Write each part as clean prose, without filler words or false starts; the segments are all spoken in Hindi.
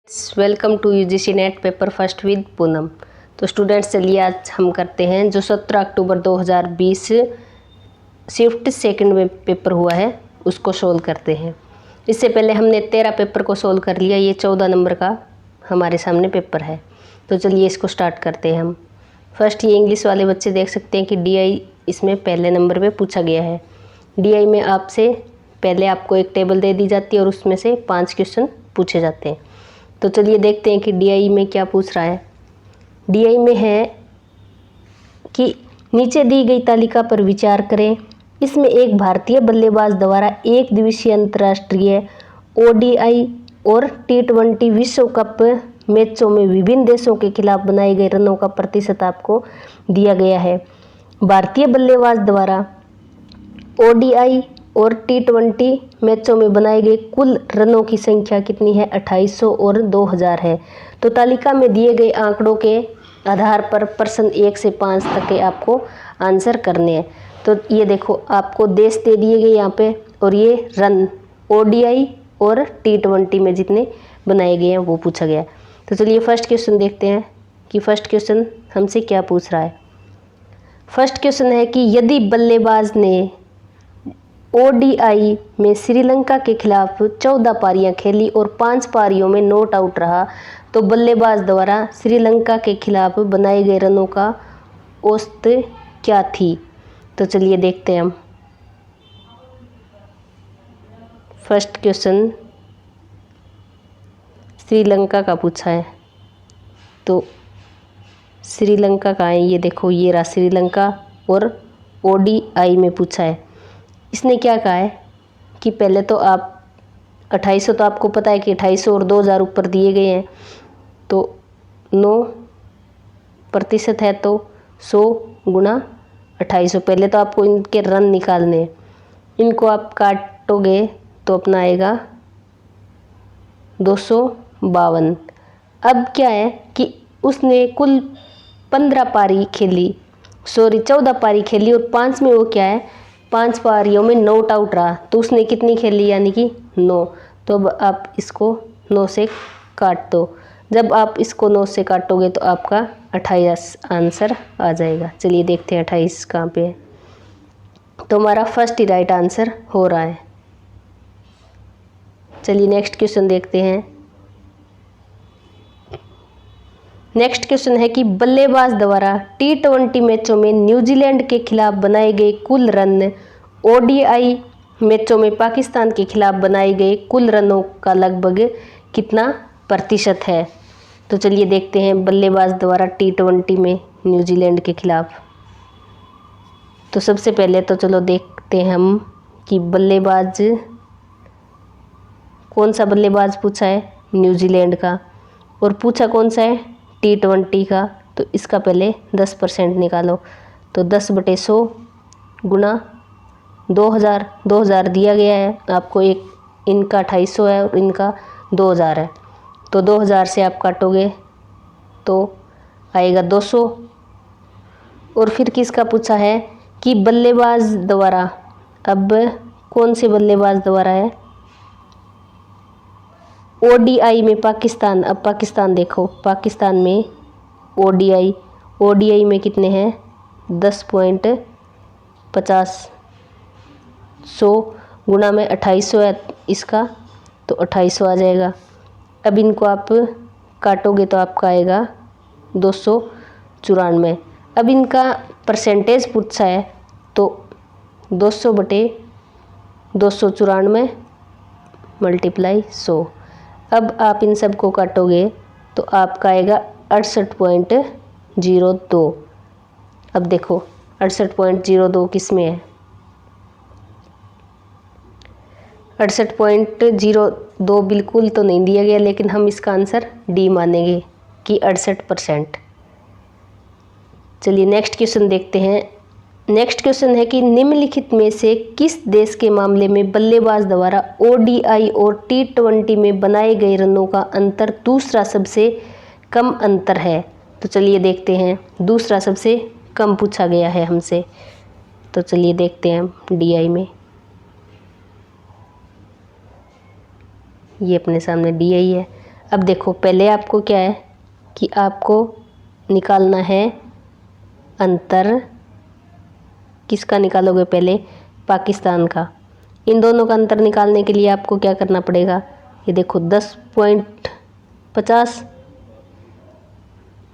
Welcome to UGC NET paper first with Poonam. तो स्टूडेंट्स चलिए आज हम करते हैं जो 17 अक्टूबर 2020 शिफ्ट सेकंड में पेपर हुआ है उसको सोल्व करते हैं। इससे पहले हमने 13 पेपर को सोल्व कर लिया, ये 14 नंबर का हमारे सामने पेपर है। तो चलिए इसको स्टार्ट करते हैं हम। फर्स्ट ये इंग्लिश वाले बच्चे देख सकते हैं कि डीआई इसमें पहले नंबर पे पूछा गया है। डीआई में आपसे पहले आपको एक टेबल दे दी जाती है और उसमें से 5 क्वेश्चन पूछे जाते हैं। तो चलिए देखते हैं कि डीआई में क्या पूछ रहा है। डीआई में है कि नीचे दी गई तालिका पर विचार करें। इसमें एक भारतीय बल्लेबाज द्वारा एक दिवसीय अंतर्राष्ट्रीय ओडीआई और टी20 विश्व कप मैचों में विभिन्न देशों के खिलाफ बनाए गए रनों का प्रतिशत आपको दिया गया है। भारतीय बल्लेबाज द्वारा ओडीआई और टी20 मैचों में बनाए गए कुल रनों की संख्या कितनी है? 2800 और 2000 है। तो तालिका में दिए गए आंकड़ों के आधार पर प्रश्न 1 से 5 तक के आपको आंसर करने हैं। तो ये देखो आपको देश दे दिए गए यहाँ पे और ये रन ओडीआई और टी20 में जितने बनाए गए हैं वो पूछा गया। तो चलिए फर्स्ट क्वेश्चन देखते हैं कि फर्स्ट क्वेश्चन हमसे क्या पूछ रहा है। फर्स्ट क्वेश्चन है कि यदि बल्लेबाज ने ओडीआई में श्रीलंका के खिलाफ 14 पारियां खेली और 5 पारियों में नॉट आउट रहा तो बल्लेबाज द्वारा श्रीलंका के खिलाफ बनाए गए रनों का औसत क्या थी? तो चलिए देखते हैं हम। फर्स्ट क्वेश्चन श्रीलंका का पूछा है। तो श्रीलंका का है, ये देखो ये रहा श्रीलंका और ओडीआई में पूछा है। इसने क्या कहा है कि पहले तो आप 2800 तो आपको पता है कि 2800 और 2000 ऊपर दिए गए हैं तो 9% है तो 100 गुणा 2800। पहले तो आपको इनके रन निकालने हैं, इनको आप काटोगे तो अपना आएगा 252। अब क्या है कि उसने कुल 14 पारी खेली और 5 में वो क्या है 5 पारियों में नॉट आउट रहा तो उसने कितनी खेली यानी कि 9। तो अब आप इसको 9 से काट दो। जब आप इसको 9 से काटोगे तो आपका 28 आंसर आ जाएगा। चलिए देखते हैं 28 कहाँ पे है। तो हमारा फर्स्ट ही राइट आंसर हो रहा है। चलिए नेक्स्ट क्वेश्चन देखते हैं। नेक्स्ट क्वेश्चन है कि बल्लेबाज द्वारा टी20 मैचों में न्यूजीलैंड के खिलाफ बनाए गए कुल रन ओडीआई मैचों में पाकिस्तान के खिलाफ बनाए गए कुल रनों का लगभग कितना प्रतिशत है? तो चलिए देखते हैं बल्लेबाज द्वारा टी20 में न्यूजीलैंड के खिलाफ। तो सबसे पहले तो चलो देखते हैं हम कि बल्लेबाज कौन सा बल्लेबाज पूछा है? न्यूजीलैंड का। और पूछा कौन सा है? टी20 का। तो इसका पहले 10% निकालो। तो 10/100 गुणा 2000 दिया गया है आपको। एक इनका 2800 है और इनका 2000 है। तो 2000 से आप काटोगे तो आएगा 200। और फिर किसका पूछा है कि बल्लेबाज द्वारा, अब कौन से बल्लेबाज द्वारा है? ओडीआई में पाकिस्तान। अब पाकिस्तान देखो, पाकिस्तान में ओडीआई में कितने हैं? 10.50। 100 गुणा में 2800 है इसका तो 2800 आ जाएगा। अब इनको आप काटोगे तो आपका आएगा 294। अब इनका परसेंटेज पूछा है तो 200/294 मल्टीप्लाई 100। अब आप इन सब को काटोगे तो आपका आएगा 68.02। अब देखो 68.02 किस में है? 68.02 बिल्कुल तो नहीं दिया गया, लेकिन हम इसका आंसर डी मानेंगे कि 68%। चलिए नेक्स्ट क्वेश्चन देखते हैं। नेक्स्ट क्वेश्चन है कि निम्नलिखित में से किस देश के मामले में बल्लेबाज द्वारा ओडीआई और टी20 में बनाए गए रनों का अंतर दूसरा सबसे कम अंतर है? तो चलिए देखते हैं। दूसरा सबसे कम पूछा गया है हमसे। तो चलिए देखते हैं डीआई में। ये अपने सामने डीआई है। अब देखो पहले आपको क्या है कि आपको निकालना है अंतर। किसका निकालोगे पहले? पाकिस्तान का। इन दोनों का अंतर निकालने के लिए आपको क्या करना पड़ेगा? ये देखो 10.50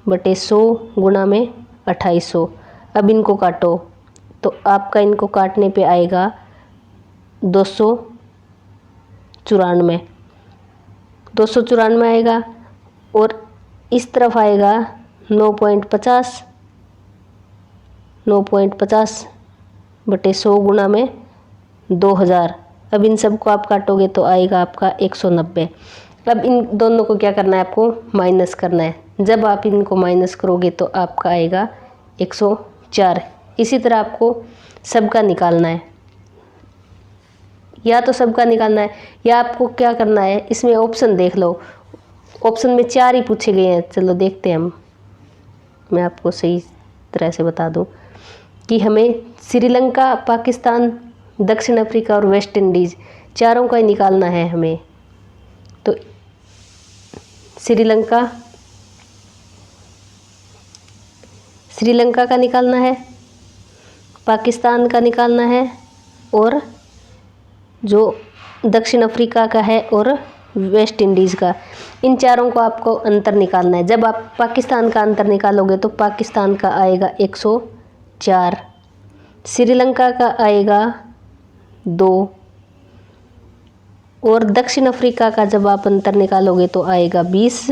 बटे 100 गुणा में 2800। अब इनको काटो तो आपका इनको काटने पे आएगा 294 आएगा। और इस तरफ आएगा 9.50 बटे 100 गुणा में 2000। अब इन सब को आप काटोगे तो आएगा आपका 190। अब इन दोनों को क्या करना है? आपको माइनस करना है। जब आप इनको माइनस करोगे तो आपका आएगा 104। इसी तरह आपको सबका निकालना है, या तो सबका निकालना है या आपको क्या करना है, इसमें ऑप्शन देख लो। ऑप्शन में 4 ही पूछे गए हैं। चलो देखते हैं हम। मैं आपको सही तरह से बता दूं कि हमें श्रीलंका, पाकिस्तान, दक्षिण अफ्रीका और वेस्ट इंडीज़ चारों का ही निकालना है हमें। तो श्रीलंका का निकालना है, पाकिस्तान का निकालना है और जो दक्षिण अफ्रीका का है और वेस्ट इंडीज़ का। इन चारों को आपको अंतर निकालना है। जब आप पाकिस्तान का अंतर निकालोगे तो पाकिस्तान का आएगा 104, श्रीलंका का आएगा 2 और दक्षिण अफ्रीका का जब आप अंतर निकालोगे तो आएगा 20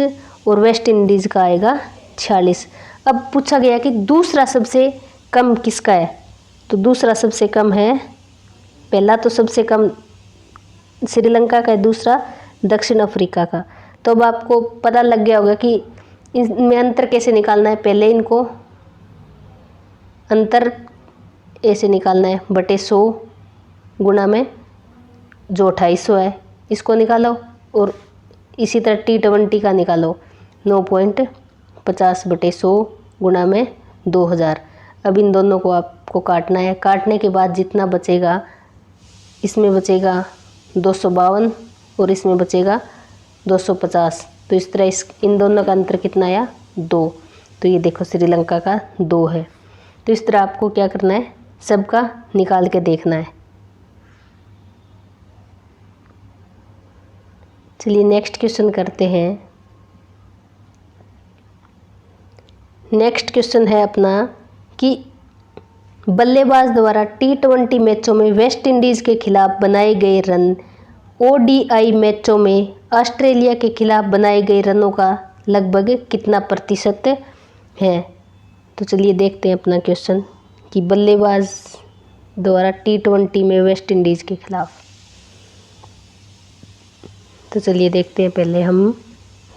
और वेस्ट इंडीज़ का आएगा 46। अब पूछा गया कि दूसरा सबसे कम किसका है? तो दूसरा सबसे कम है, पहला तो सबसे कम श्रीलंका का है, दूसरा दक्षिण अफ्रीका का। तो अब आपको पता लग गया होगा कि इनमें अंतर कैसे निकालना है। पहले इनको अंतर ऐसे निकालना है, बटे 100 गुणा में जो 2800 है इसको निकालो। और इसी तरह T20 का निकालो, 9.50 बटे 100 गुणा में 2000। अब इन दोनों को आपको काटना है। काटने के बाद जितना बचेगा, इसमें बचेगा 252 और इसमें बचेगा 250। तो इस तरह इन दोनों का अंतर कितना आया? 2। तो ये देखो श्रीलंका का 2 है। तो इस तरह आपको क्या करना है? सबका निकाल के देखना है। चलिए नेक्स्ट क्वेश्चन करते हैं। नेक्स्ट क्वेश्चन है अपना कि बल्लेबाज द्वारा T20 मैचों में वेस्ट इंडीज़ के खिलाफ बनाए गए रन ODI मैचों में ऑस्ट्रेलिया के खिलाफ बनाए गए रनों का लगभग कितना प्रतिशत है? तो चलिए देखते हैं अपना क्वेश्चन कि बल्लेबाज द्वारा T20 में वेस्ट इंडीज़ के खिलाफ। तो चलिए देखते हैं पहले हम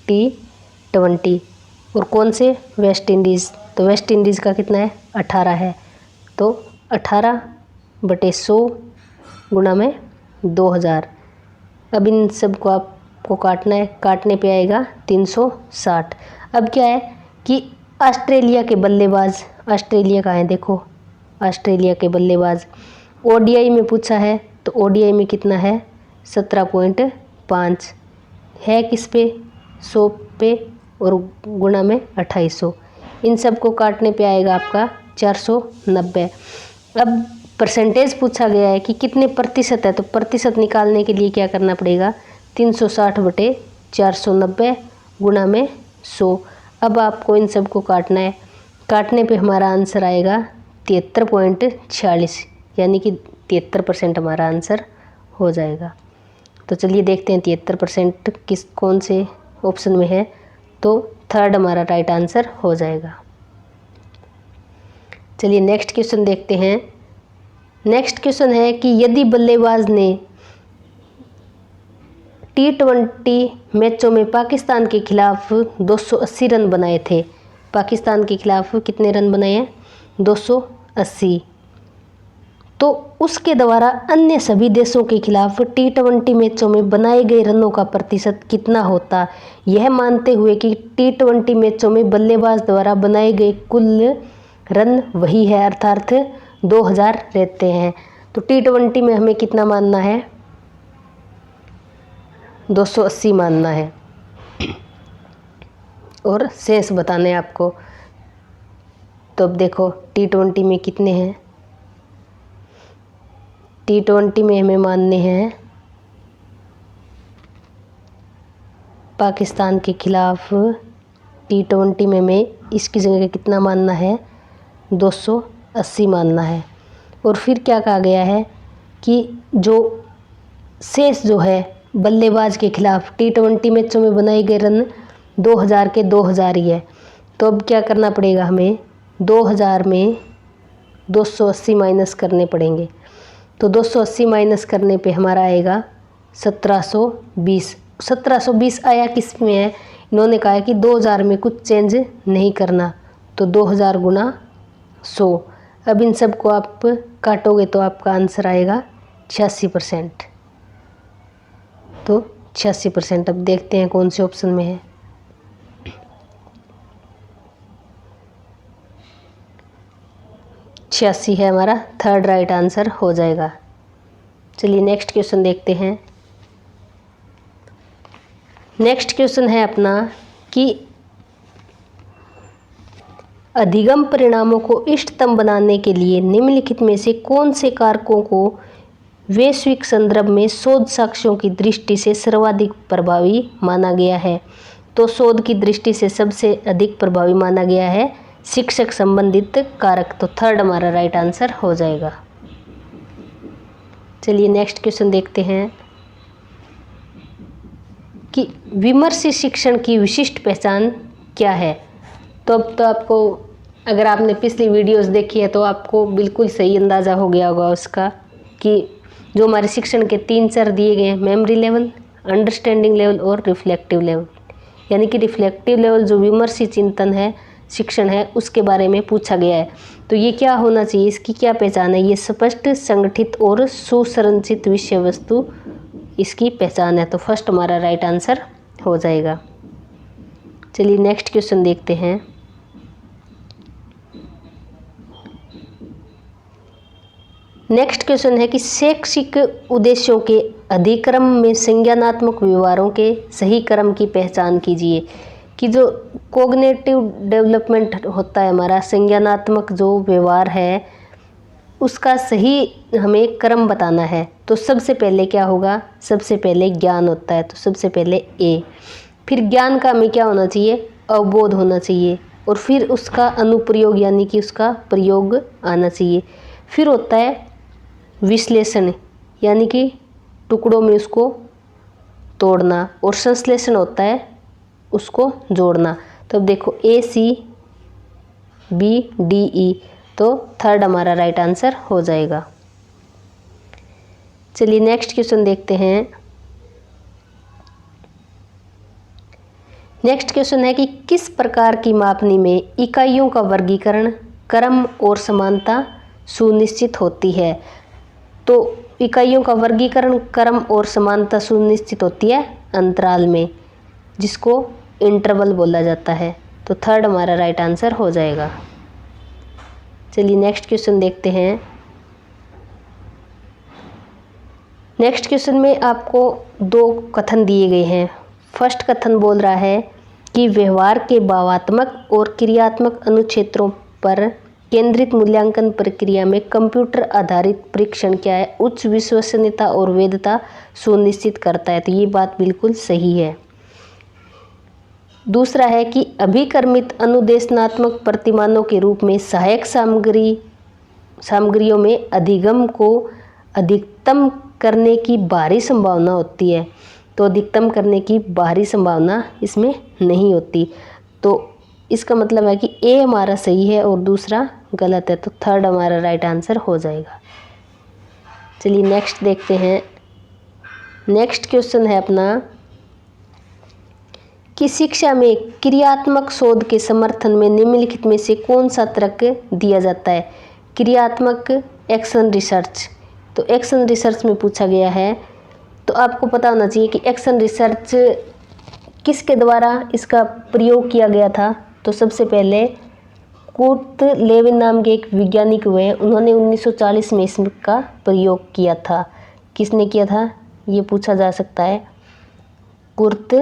T20 और कौन से? West Indies. तो वेस्ट इंडीज़ का कितना है? 18 है। तो 18 बटे 100 गुणा में 2000। अब इन सब को आपको काटना है। काटने पे आएगा 360। अब क्या है कि ऑस्ट्रेलिया के बल्लेबाज, ऑस्ट्रेलिया का है, देखो ऑस्ट्रेलिया के बल्लेबाज ODI में पूछा है। तो ODI में कितना है? 17.5 है। किस पे? 100 पे और गुणा में 2800। इन सब को काटने पे आएगा आपका 490। अब परसेंटेज पूछा गया है कि कितने प्रतिशत है। तो प्रतिशत निकालने के लिए क्या करना पड़ेगा? 360 बटे 490 गुणा में 100। अब आपको इन सब को काटना है। काटने पे हमारा आंसर आएगा 73.46, यानी कि 73% हमारा आंसर हो जाएगा। तो चलिए देखते हैं 73% कौन से ऑप्शन में है। तो थर्ड हमारा राइट आंसर हो जाएगा। चलिए नेक्स्ट क्वेश्चन देखते हैं। नेक्स्ट क्वेश्चन है कि यदि बल्लेबाज ने T20 मैचों में पाकिस्तान के खिलाफ 280 रन बनाए थे। पाकिस्तान के खिलाफ कितने रन बनाए हैं? 280। तो उसके द्वारा अन्य सभी देशों के खिलाफ T20 मैचों में बनाए गए रनों का प्रतिशत कितना होता, यह मानते हुए कि T20 मैचों में बल्लेबाज द्वारा बनाए गए कुल रन वही है, अर्थात 2000 रहते हैं। तो T20 में हमें कितना मानना है? 280 मानना है। और शेष बताने हैं आपको। तो अब देखो T20 में कितने हैं। T20 में हमें मानने हैं पाकिस्तान के खिलाफ। T20 में हमें इसकी जगह कितना मानना है, 280 मानना है। और फिर क्या कहा गया है कि जो शेष जो है बल्लेबाज के खिलाफ T20 मैचों में बनाए गए रन 2000 के 2000 ही है। तो अब क्या करना पड़ेगा, हमें 2000 में 280 माइनस करने पड़ेंगे। तो 280 माइनस करने पे हमारा आएगा 1720। 1720 आया किस में है, इन्होंने कहा है कि 2000 में कुछ चेंज नहीं करना, तो 2000 गुना 100। अब इन सब को आप काटोगे तो आपका आंसर आएगा 86%। तो 86%। अब देखते हैं कौन से ऑप्शन में है। छियासी है हमारा थर्ड राइट आंसर हो जाएगा। चलिए नेक्स्ट क्वेश्चन देखते हैं। नेक्स्ट क्वेश्चन है अपना कि अधिगम परिणामों को इष्टतम बनाने के लिए निम्नलिखित में से कौन से कारकों को वैश्विक संदर्भ में शोध साक्ष्यों की दृष्टि से सर्वाधिक प्रभावी माना गया है। तो शोध की दृष्टि से सबसे अधिक प्रभावी माना गया है शिक्षक संबंधित कारक। तो थर्ड हमारा राइट आंसर हो जाएगा। चलिए नेक्स्ट क्वेश्चन देखते हैं कि विमर्श शिक्षण की विशिष्ट पहचान क्या है। तो अब तो आपको, अगर आपने पिछली वीडियोस देखी है तो आपको बिल्कुल सही अंदाज़ा हो गया होगा उसका कि जो हमारे शिक्षण के 3 चर दिए गए हैं, मेमोरी लेवल, अंडरस्टैंडिंग लेवल और रिफ्लेक्टिव लेवल। यानी कि रिफ्लेक्टिव लेवल जो विमर्शी चिंतन है, शिक्षण है, उसके बारे में पूछा गया है। तो ये क्या होना चाहिए, इसकी क्या पहचान है, ये स्पष्ट, संगठित और सुसंरचित विषय वस्तु इसकी पहचान है। तो फर्स्ट हमारा राइट आंसर हो जाएगा। चलिए नेक्स्ट क्वेश्चन देखते हैं। नेक्स्ट क्वेश्चन है कि शैक्षिक उद्देश्यों के अधिक्रम में संज्ञानात्मक व्यवहारों के सही क्रम की पहचान कीजिए। कि जो कोग्निटिव डेवलपमेंट होता है हमारा, संज्ञानात्मक जो व्यवहार है उसका सही हमें क्रम बताना है। तो सबसे पहले क्या होगा, सबसे पहले ज्ञान होता है, तो सबसे पहले ए। फिर ज्ञान का हमें क्या होना चाहिए, अवबोध होना चाहिए। और फिर उसका अनुप्रयोग यानी कि उसका प्रयोग आना चाहिए। फिर होता है विश्लेषण, यानी कि टुकड़ों में उसको तोड़ना। और संश्लेषण होता है उसको जोड़ना। तो अब देखो ACBDE, तो थर्ड हमारा राइट आंसर हो जाएगा। चलिए नेक्स्ट क्वेश्चन देखते हैं। नेक्स्ट क्वेश्चन है कि किस प्रकार की मापनी में इकाइयों का वर्गीकरण, क्रम और समानता सुनिश्चित होती है। तो इकाइयों का वर्गीकरण, क्रम और समानता सुनिश्चित होती है अंतराल में, जिसको इंटरवल बोला जाता है। तो थर्ड हमारा राइट आंसर हो जाएगा। चलिए नेक्स्ट क्वेश्चन देखते हैं। नेक्स्ट क्वेश्चन में आपको 2 कथन दिए गए हैं। फर्स्ट कथन बोल रहा है कि व्यवहार के भावात्मक और क्रियात्मक अनुक्षेत्रों पर केंद्रित मूल्यांकन प्रक्रिया में कंप्यूटर आधारित परीक्षण क्या है, उच्च विश्वसनीयता और वैधता सुनिश्चित करता है। तो ये बात बिल्कुल सही है। दूसरा है कि अभिकर्मित अनुदेशनात्मक प्रतिमानों के रूप में सहायक सामग्रियों में अधिगम को अधिकतम करने की बाहरी संभावना होती है। तो अधिकतम करने की बाहरी संभावना इसमें नहीं होती। तो इसका मतलब है कि ए हमारा सही है और दूसरा गलत है। तो थर्ड हमारा राइट आंसर हो जाएगा। चलिए नेक्स्ट देखते हैं। नेक्स्ट क्वेश्चन है अपना कि शिक्षा में क्रियात्मक शोध के समर्थन में निम्नलिखित में से कौन सा तर्क दिया जाता है। क्रियात्मक एक्शन रिसर्च। तो एक्शन रिसर्च में पूछा गया है। तो आपको पता होना चाहिए कि एक्शन रिसर्च किसके द्वारा इसका प्रयोग किया गया था। तो सबसे पहले कुर्ट लेविन नाम के एक वैज्ञानिक हुए, उन्होंने 1940 में इसका प्रयोग किया था। किसने किया था ये पूछा जा सकता है, कुर्ट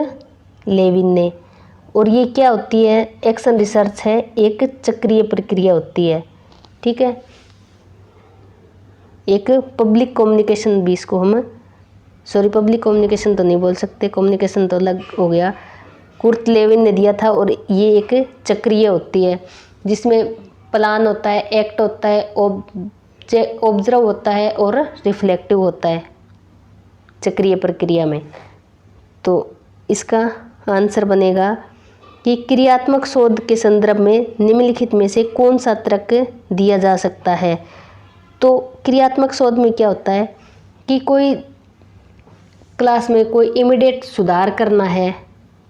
लेविन ने। और ये क्या होती है, एक्शन रिसर्च है, एक चक्रीय प्रक्रिया होती है, ठीक है। एक पब्लिक कम्युनिकेशन भी इसको हम, सॉरी पब्लिक कम्युनिकेशन तो नहीं बोल सकते, कम्युनिकेशन तो अलग हो गया, कुर्ट लेविन ने दिया था। और ये एक चक्रीय होती है जिसमें प्लान होता है, एक्ट होता है, ऑब्जर्व होता है और रिफ्लेक्टिव होता है चक्रीय प्रक्रिया में। तो इसका आंसर बनेगा कि क्रियात्मक शोध के संदर्भ में निम्नलिखित में से कौन सा तर्क दिया जा सकता है। तो क्रियात्मक शोध में क्या होता है कि कोई क्लास में कोई इमीडिएट सुधार करना है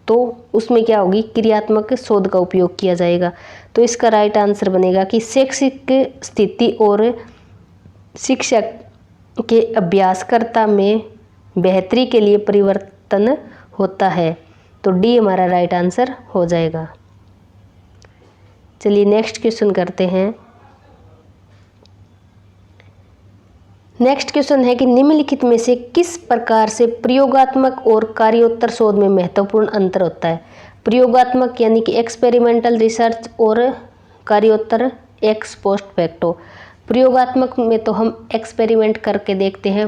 तो उसमें क्या होगी, क्रियात्मक शोध का उपयोग किया जाएगा। तो इसका राइट आंसर बनेगा कि शैक्षिक स्थिति और शिक्षक के अभ्यासकर्ता में बेहतरी के लिए परिवर्तन होता है। तो डी हमारा राइट आंसर हो जाएगा। चलिए नेक्स्ट क्वेश्चन करते हैं। नेक्स्ट क्वेश्चन है कि निम्नलिखित में से किस प्रकार से प्रयोगात्मक और कार्योत्तर शोध में महत्वपूर्ण अंतर होता है। प्रयोगात्मक यानी कि एक्सपेरिमेंटल रिसर्च और कार्योत्तर एक्स पोस्ट फैक्टो। प्रयोगात्मक में तो हम एक्सपेरिमेंट करके देखते हैं,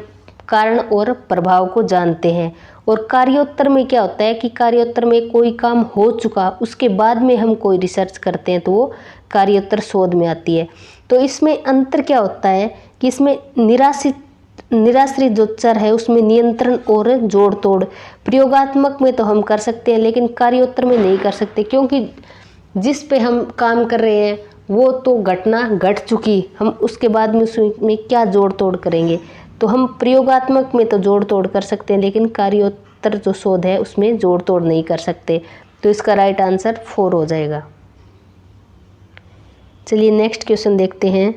कारण और प्रभाव को जानते हैं। और कार्योत्तर में क्या होता है कि कार्योत्तर में कोई काम हो चुका उसके बाद में हम कोई रिसर्च करते हैं तो वो कार्योत्तर शोध में आती है। तो इसमें अंतर क्या होता है कि इसमें निराश्रित जो चर है उसमें नियंत्रण और जोड़ तोड़ प्रयोगात्मक में तो हम कर सकते हैं लेकिन कार्योत्तर में नहीं कर सकते, क्योंकि जिस पे हम काम कर रहे हैं वो तो घटना घट चुकी, हम उसके बाद में उसमें क्या जोड़ तोड़ करेंगे। तो हम प्रयोगात्मक में तो जोड़ तोड़ कर सकते हैं लेकिन कार्योत्तर जो शोध है उसमें जोड़ तोड़ नहीं कर सकते। तो इसका राइट आंसर 4 हो जाएगा। चलिए नेक्स्ट क्वेश्चन देखते हैं।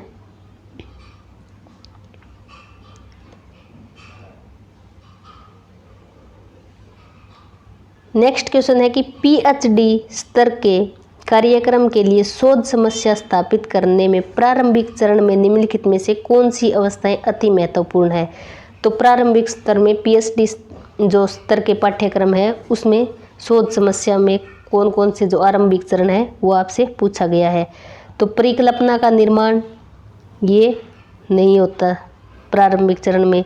नेक्स्ट क्वेश्चन है कि पीएचडी स्तर के कार्यक्रम के लिए शोध समस्या स्थापित करने में प्रारंभिक चरण में निम्नलिखित में से कौन सी अवस्थाएं अति महत्वपूर्ण है। तो प्रारंभिक स्तर में पीएचडी जो स्तर के पाठ्यक्रम है उसमें शोध समस्या में कौन कौन से जो आरंभिक चरण है वो आपसे पूछा गया है। तो परिकल्पना का निर्माण ये नहीं होता प्रारंभिक चरण में।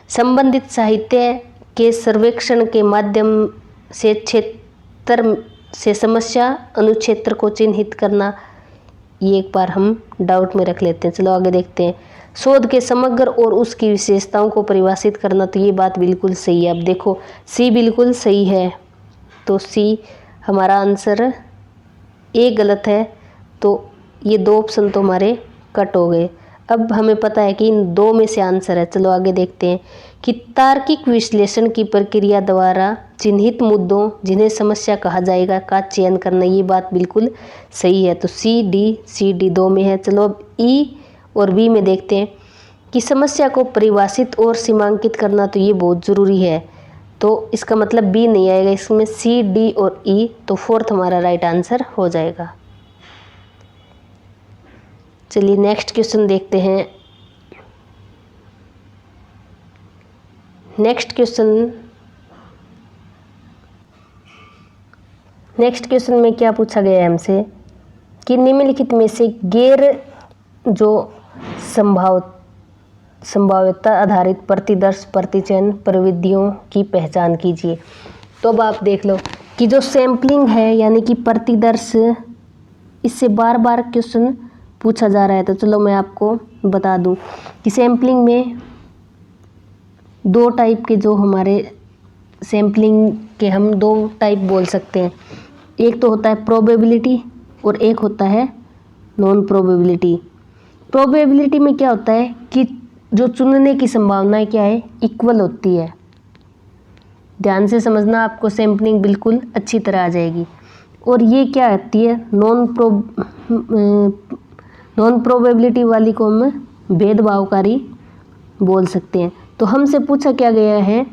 संबंधित साहित्य के सर्वेक्षण के माध्यम से क्षेत्र से समस्या अनुक्षेत्र को चिन्हित करना, ये एक बार हम डाउट में रख लेते हैं। चलो आगे देखते हैं। शोध के समग्र और उसकी विशेषताओं को परिभाषित करना, तो ये बात बिल्कुल सही है। अब देखो सी बिल्कुल सही है, तो सी हमारा आंसर, ए गलत है, तो ये 2 ऑप्शन तो हमारे कट हो गए। अब हमें पता है कि इन 2 में से आंसर है। चलो आगे देखते हैं कि तार्किक विश्लेषण की प्रक्रिया द्वारा चिन्हित मुद्दों जिन्हें समस्या कहा जाएगा का चयन करना, ये बात बिल्कुल सही है। तो सी डी 2 में है। चलो अब ई और बी में देखते हैं कि समस्या को परिभाषित और सीमांकित करना, तो ये बहुत ज़रूरी है। तो इसका मतलब बी नहीं आएगा इसमें, सी डी और ई। तो 4th हमारा राइट आंसर हो जाएगा। चलिए नेक्स्ट क्वेश्चन देखते हैं। नेक्स्ट क्वेश्चन में क्या पूछा गया है हमसे कि निम्नलिखित में से गैर जो संभाव्यता आधारित प्रतिदर्श प्रतिचयन प्रविधियों की पहचान कीजिए। तो अब आप देख लो कि जो सैम्पलिंग है यानी कि प्रतिदर्श, इससे बार बार क्वेश्चन पूछा जा रहा है। तो चलो मैं आपको बता दूं कि सैम्पलिंग में 2 टाइप के, जो हमारे सैम्पलिंग के हम 2 टाइप बोल सकते हैं। एक तो होता है प्रोबेबिलिटी और एक होता है नॉन प्रोबेबिलिटी। प्रोबेबिलिटी में क्या होता है कि जो चुनने की संभावनाएं क्या है, इक्वल होती है। ध्यान से समझना, आपको सैम्पलिंग बिल्कुल अच्छी तरह आ जाएगी। और ये क्या होती है, नॉन प्रोबेबिलिटी वाली को हम भेदभावकारी बोल सकते हैं। तो हमसे पूछा क्या गया है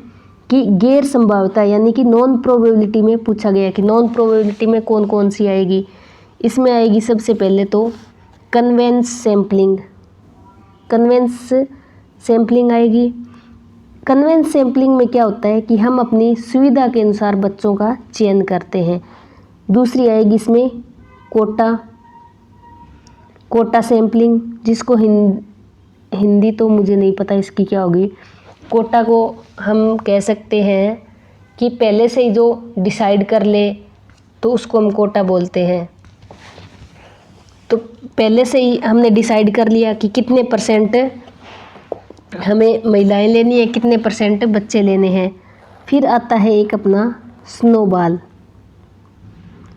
कि गैर संभाव्यता यानी कि नॉन प्रोबेबिलिटी में पूछा गया कि नॉन प्रोबेबिलिटी में कौन कौन सी आएगी। इसमें आएगी सबसे पहले तो कन्वेंस सैम्पलिंग आएगी। कन्वेंस सैम्पलिंग में क्या होता है कि हम अपनी सुविधा के अनुसार बच्चों का चयन करते हैं। दूसरी आएगी इसमें कोटा सैम्पलिंग, जिसको हिंदी तो मुझे नहीं पता इसकी क्या होगी। कोटा को हम कह सकते हैं कि पहले से ही जो डिसाइड कर ले तो उसको हम कोटा बोलते हैं। तो पहले से ही हमने डिसाइड कर लिया कि कितने परसेंट हमें महिलाएं लेनी है, कितने परसेंट बच्चे लेने हैं। फिर आता है एक अपना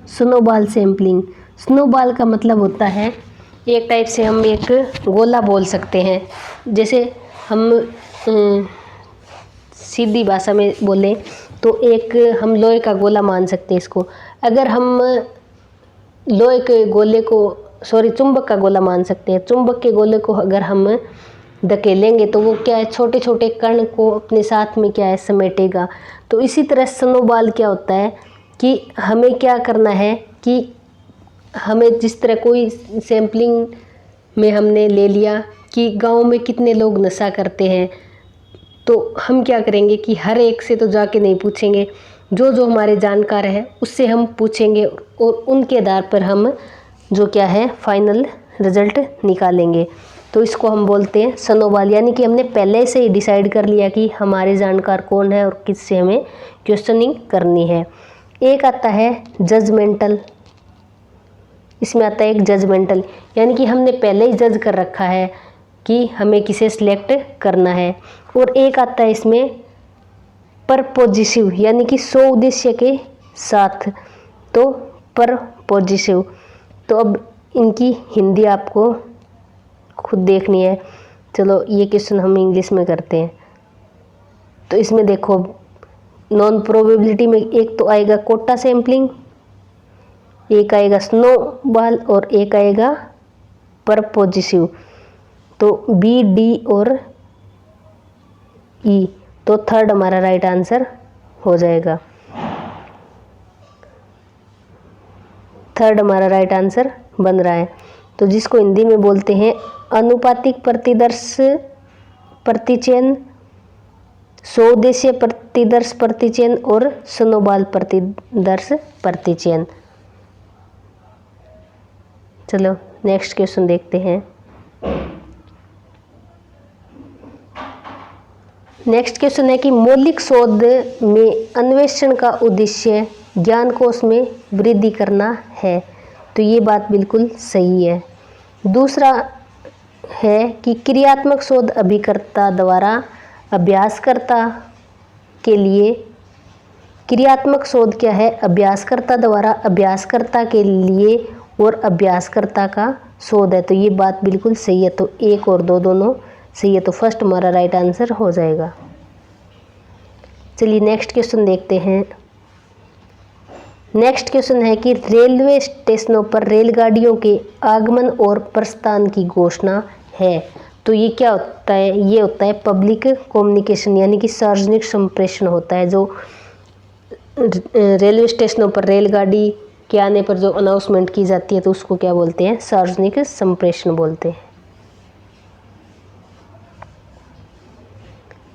स्नोबॉल सैम्पलिंग। स्नोबॉल का मतलब होता है, एक टाइप से हम एक गोला बोल सकते हैं। जैसे हम सीधी भाषा में बोलें तो एक हम लोहे का गोला मान सकते हैं इसको। अगर हम लोहे के गोले को चुंबक का गोला मान सकते हैं। चुंबक के गोले को अगर हम धकेलेंगे तो वो क्या है, छोटे छोटे कण को अपने साथ में क्या है, समेटेगा। तो इसी तरह स्नोबॉल क्या होता है कि हमें क्या करना है कि हमें जिस तरह कोई सैम्पलिंग में हमने ले लिया कि गांव में कितने लोग नशा करते हैं, तो हम क्या करेंगे कि हर एक से तो जाके नहीं पूछेंगे, जो हमारे जानकार है उससे हम पूछेंगे और उनके आधार पर हम जो क्या है फाइनल रिजल्ट निकालेंगे। तो इसको हम बोलते हैं स्नोबॉल, यानी कि हमने पहले से ही डिसाइड कर लिया कि हमारे जानकार कौन है और किससे हमें क्वेश्चनिंग करनी है। एक आता है जजमेंटल। इसमें आता है एक जजमेंटल, यानी कि हमने पहले ही जज कर रखा है कि हमें किसे सिलेक्ट करना है। और एक आता है इसमें परपोजिटिव, यानी कि सो उद्देश्य के साथ, तो परपोजिटिव। तो अब इनकी हिंदी आपको खुद देखनी है। चलो ये क्वेश्चन हम इंग्लिश में करते हैं। तो इसमें देखो नॉन प्रोबेबिलिटी में एक तो आएगा कोटा सैम्पलिंग, एक आएगा स्नोबॉल और एक आएगा परपोजिटिव। तो बी, डी और ई, तो थर्ड हमारा राइट आंसर हो जाएगा। थर्ड हमारा राइट आंसर बन रहा है। तो जिसको हिंदी में बोलते हैं अनुपातिक प्रतिदर्श प्रतिचयन, स्वउद्देश्य प्रतिदर्श प्रतिचयन और स्नोबॉल प्रतिदर्श प्रतिचयन। चलो नेक्स्ट क्वेश्चन देखते हैं। नेक्स्ट क्वेश्चन है कि मौलिक शोध में अन्वेषण का उद्देश्य ज्ञान कोश में वृद्धि करना है। तो ये बात बिल्कुल सही है। दूसरा है कि क्रियात्मक शोध अभिकर्ता द्वारा अभ्यासकर्ता के लिए, क्रियात्मक शोध क्या है, अभ्यासकर्ता द्वारा अभ्यासकर्ता के लिए और अभ्यासकर्ता का शोध है। तो ये बात बिल्कुल सही है। तो एक और दो दोनों सही है। तो फर्स्ट हमारा राइट आंसर हो जाएगा। चलिए नेक्स्ट क्वेश्चन देखते हैं। नेक्स्ट क्वेश्चन है कि रेलवे स्टेशनों पर रेलगाड़ियों के आगमन और प्रस्थान की घोषणा है। तो ये क्या होता है, ये होता है पब्लिक कम्युनिकेशन, यानी कि सार्वजनिक संप्रेषण होता है। जो रेलवे स्टेशनों पर रेलगाड़ी के आने पर जो अनाउंसमेंट की जाती है तो उसको क्या बोलते हैं, सार्वजनिक संप्रेषण बोलते हैं।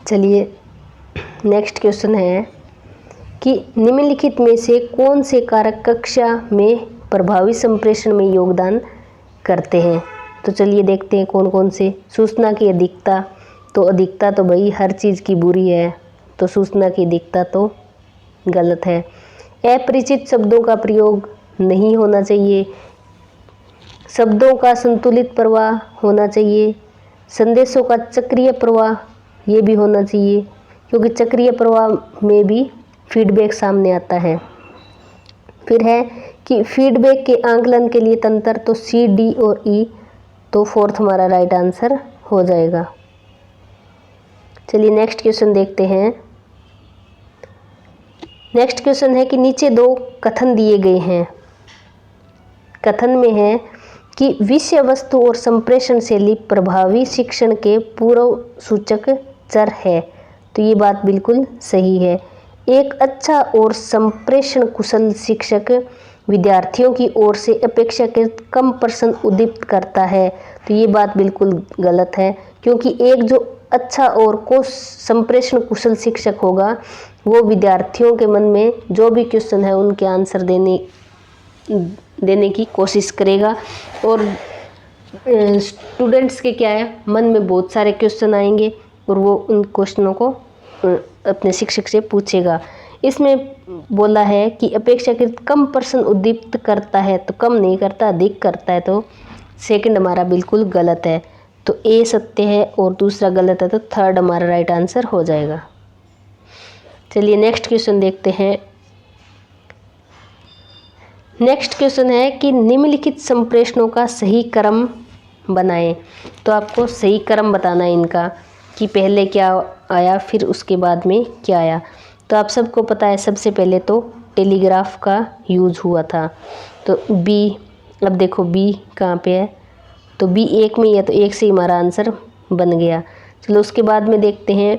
चलिए नेक्स्ट क्वेश्चन है कि निम्नलिखित में से कौन से कारक कक्षा में प्रभावी संप्रेषण में योगदान करते हैं। तो चलिए देखते हैं कौन कौन से। सूचना की अधिकता, तो अधिकता तो भाई हर चीज़ की बुरी है, तो सूचना की अधिकता तो गलत है। अपरिचित शब्दों का प्रयोग नहीं होना चाहिए। शब्दों का संतुलित प्रवाह होना चाहिए। संदेशों का चक्रीय प्रवाह ये भी होना चाहिए, क्योंकि चक्रीय प्रवाह में भी फीडबैक सामने आता है। फिर है कि फीडबैक के आंकलन के लिए तंत्र, तो सी, डी और ई, तो फोर्थ हमारा राइट आंसर हो जाएगा। चलिए नेक्स्ट क्वेश्चन देखते हैं। नेक्स्ट क्वेश्चन है कि नीचे दो कथन दिए गए हैं। कथन में है कि विषय वस्तु और संप्रेषण शैली प्रभावी शिक्षण के पूर्व सूचक चर है। तो ये बात बिल्कुल सही है। एक अच्छा और संप्रेषण कुशल शिक्षक विद्यार्थियों की ओर से अपेक्षाकृत कम प्रश्न उद्दीपित करता है। तो ये बात बिल्कुल गलत है, क्योंकि एक जो अच्छा और संप्रेषण कुशल शिक्षक होगा वो विद्यार्थियों के मन में जो भी क्वेश्चन है उनके आंसर देने देने की कोशिश करेगा। और स्टूडेंट्स के क्या है, मन में बहुत सारे क्वेश्चन आएंगे और वो उन क्वेश्चनों को अपने शिक्षक से पूछेगा। इसमें बोला है कि अपेक्षाकृत कम प्रश्न उद्दीपित करता है, तो कम नहीं करता, अधिक करता है, तो सेकंड हमारा बिल्कुल गलत है। तो ए सत्य है और दूसरा गलत है, तो थर्ड हमारा राइट आंसर हो जाएगा। चलिए नेक्स्ट क्वेश्चन देखते हैं। नेक्स्ट क्वेश्चन है कि निम्नलिखित संप्रेषणों का सही क्रम बनाएं। तो आपको सही क्रम बताना है इनका, कि पहले क्या आया फिर उसके बाद में क्या आया। तो आप सबको पता है सबसे पहले तो टेलीग्राफ का यूज हुआ था। तो बी, अब देखो बी कहाँ पे है, तो बी एक में ही है, तो एक से ही हमारा आंसर बन गया। चलो उसके बाद में देखते हैं,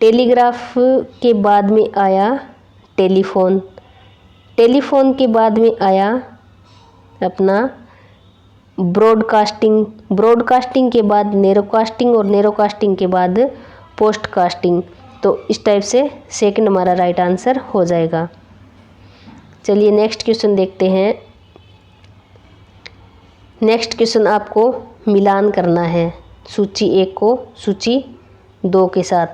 टेलीग्राफ के बाद में आया टेलीफोन, टेलीफोन के बाद में आया अपना ब्रॉडकास्टिंग, ब्रॉडकास्टिंग के बाद नैरोकास्टिंग और नैरोकास्टिंग के बाद पोस्टकास्टिंग। तो इस टाइप से सेकंड हमारा राइट आंसर हो जाएगा। चलिए नेक्स्ट क्वेश्चन देखते हैं। नेक्स्ट क्वेश्चन आपको मिलान करना है सूची 1 को सूची 2 के साथ।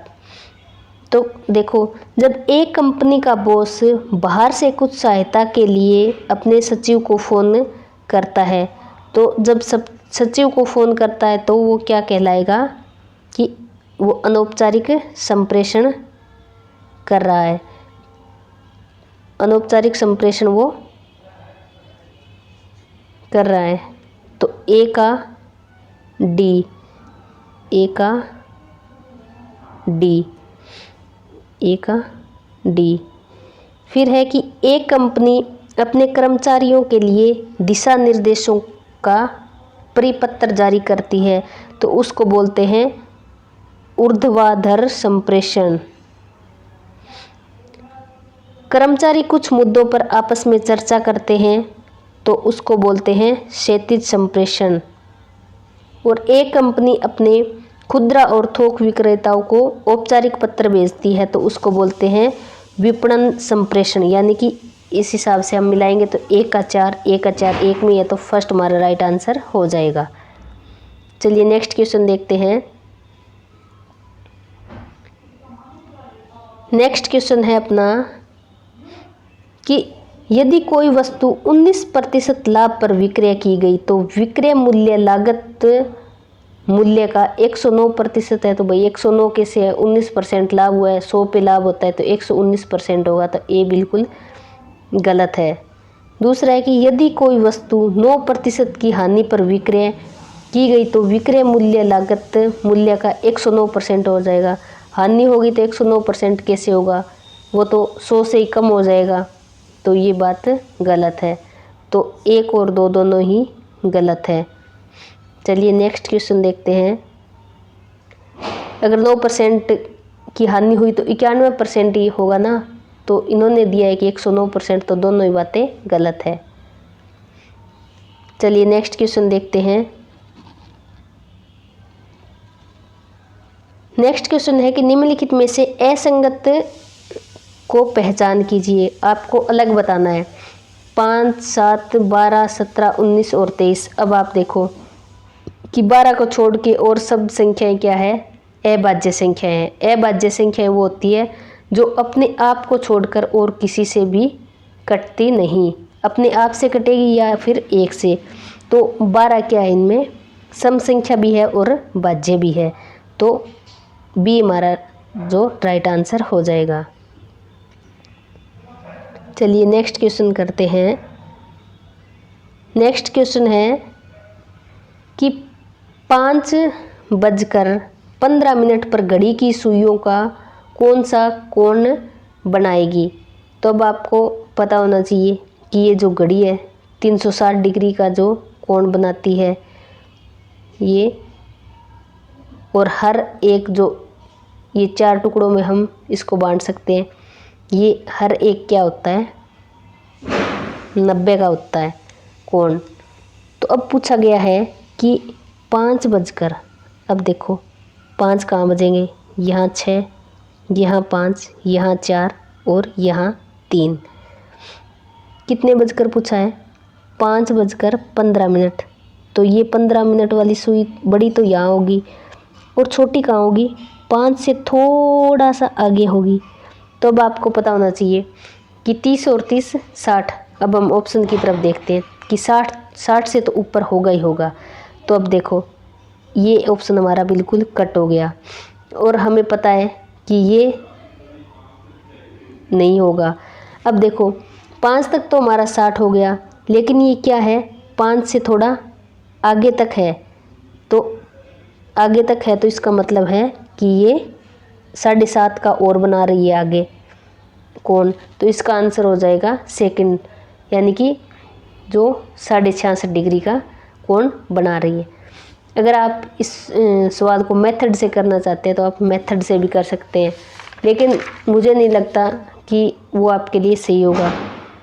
तो देखो, जब एक कंपनी का बॉस बाहर से कुछ सहायता के लिए अपने सचिव को फ़ोन करता है, तो जब सचिव को फ़ोन करता है तो वो क्या कहलाएगा, कि वो अनौपचारिक संप्रेषण कर रहा है। अनौपचारिक संप्रेषण वो कर रहा है। तो ए का डी, ए का डी, ए का डी। फिर है कि एक कंपनी अपने कर्मचारियों के लिए दिशा निर्देशों का परिपत्र जारी करती है, तो उसको बोलते हैं ऊर्ध्वाधर संप्रेषण। कर्मचारी कुछ मुद्दों पर आपस में चर्चा करते हैं, तो उसको बोलते हैं क्षैतिज संप्रेषण। और एक कंपनी अपने खुदरा और थोक विक्रेताओं को औपचारिक पत्र भेजती है, तो उसको बोलते हैं विपणन संप्रेषण। यानी कि इस हिसाब से हम मिलाएंगे तो 1 का 4, 1 का 4 एक में है, तो फर्स्ट हमारा राइट आंसर हो जाएगा। चलिए नेक्स्ट क्वेश्चन देखते हैं। नेक्स्ट क्वेश्चन है अपना कि यदि कोई वस्तु 19% लाभ पर विक्रय की गई, तो विक्रय मूल्य लागत मूल्य का 109% है। तो भाई 109 के से 19% लाभ हुआ है, 100 पे लाभ होता है तो 119% होगा, तो ए बिल्कुल गलत है। दूसरा है कि यदि कोई वस्तु 9% की हानि पर विक्रय की गई, तो विक्रय मूल्य लागत मूल्य का 109% हो जाएगा। हानि होगी तो 109% कैसे होगा, वो तो 100 से ही कम हो जाएगा, तो ये बात गलत है। तो 1 और 2 दोनों ही गलत है। चलिए नेक्स्ट क्वेश्चन देखते हैं। अगर 9% की हानि हुई तो 91% ही होगा ना, तो इन्होंने दिया है कि 109%, तो दोनों ही बातें गलत है। चलिए नेक्स्ट क्वेश्चन देखते हैं। नेक्स्ट क्वेश्चन है कि निम्नलिखित में से असंगत को पहचान कीजिए। आपको अलग बताना है। 5, 7, 12, 17, 19 और 23। अब आप देखो कि 12 को छोड़ के और सब संख्याएं क्या है, अभाज्य संख्या है। अभाज्य संख्या वो होती है जो अपने आप को छोड़कर और किसी से भी कटती नहीं, अपने आप से कटेगी या फिर 1 से। तो 12 क्या है, इनमें सम संख्या भी है और भाज्य भी है, तो बी हमारा जो राइट आंसर हो जाएगा। चलिए नेक्स्ट क्वेश्चन करते हैं। नेक्स्ट क्वेश्चन है कि 5:15 पर घड़ी की सुइयों का कौन सा कोण बनाएगी। तो अब आपको पता होना चाहिए कि ये जो घड़ी है 360 डिग्री का जो कोण बनाती है ये, और हर एक जो ये 4 टुकड़ों में हम इसको बांट सकते हैं। ये हर एक क्या होता है, 90 का होता है कोण। तो अब पूछा गया है कि 5 बजकर, अब देखो 5 कहाँ बजेंगे, यहाँ 6, यहाँ 5, यहाँ 4 और यहाँ 3। कितने बजकर पूछा है, 5:15। तो ये 15 मिनट वाली सुई बड़ी तो यहाँ होगी और छोटी कहाँ होगी, 5 से थोड़ा सा आगे होगी। तो अब आपको पता होना चाहिए कि 30 और 30 60। अब हम ऑप्शन की तरफ देखते हैं कि 60 से तो ऊपर होगा ही होगा। तो अब देखो ये ऑप्शन हमारा बिल्कुल कट हो गया और हमें पता है कि ये नहीं होगा। अब देखो 5 तक तो हमारा 60 हो गया, लेकिन ये क्या है, 5 से थोड़ा आगे तक है। तो आगे तक है तो इसका मतलब है कि ये 7.5 का और बना रही है आगे कोण। तो इसका आंसर हो जाएगा सेकंड, यानी कि जो 66.5 डिग्री का कोण बना रही है। अगर आप इस सवाल को मेथड से करना चाहते हैं तो आप मेथड से भी कर सकते हैं, लेकिन मुझे नहीं लगता कि वो आपके लिए सही होगा।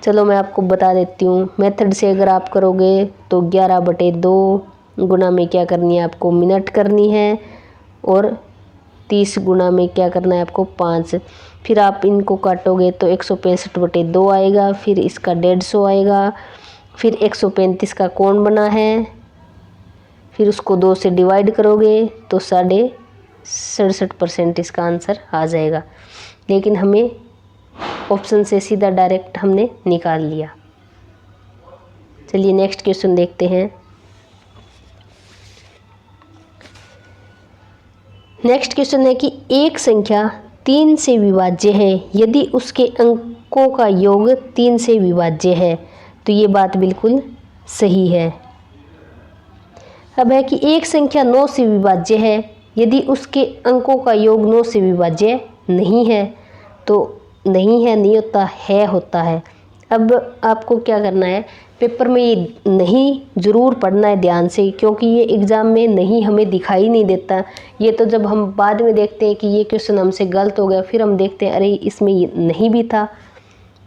चलो मैं आपको बता देती हूँ। मेथड से अगर आप करोगे तो 11/2 गुना में क्या करनी है आपको, मिनट करनी है, और 30 गुना में क्या करना है आपको, 5। फिर आप इनको काटोगे तो 165/2 आएगा, फिर इसका 150 आएगा, फिर 135 का कोण बना है, फिर उसको 2 से डिवाइड करोगे तो 67.5% इसका आंसर आ जाएगा। लेकिन हमें ऑप्शन से सीधा डायरेक्ट हमने निकाल लिया। चलिए नेक्स्ट क्वेश्चन देखते हैं। नेक्स्ट क्वेश्चन है कि एक संख्या 3 से विभाज्य है यदि उसके अंकों का योग 3 से विभाज्य है। तो ये बात बिल्कुल सही है। अब है कि एक संख्या 9 से विभाज्य है यदि उसके अंकों का योग 9 से विभाज्य नहीं है। तो नहीं है नहीं होता है, होता है। अब आपको क्या करना है, पेपर में ये नहीं ज़रूर पढ़ना है ध्यान से, क्योंकि ये एग्ज़ाम में नहीं हमें दिखाई नहीं देता। ये तो जब हम बाद में देखते हैं कि ये क्वेश्चन हमसे गलत हो गया, फिर हम देखते हैं अरे इसमें ये नहीं भी था।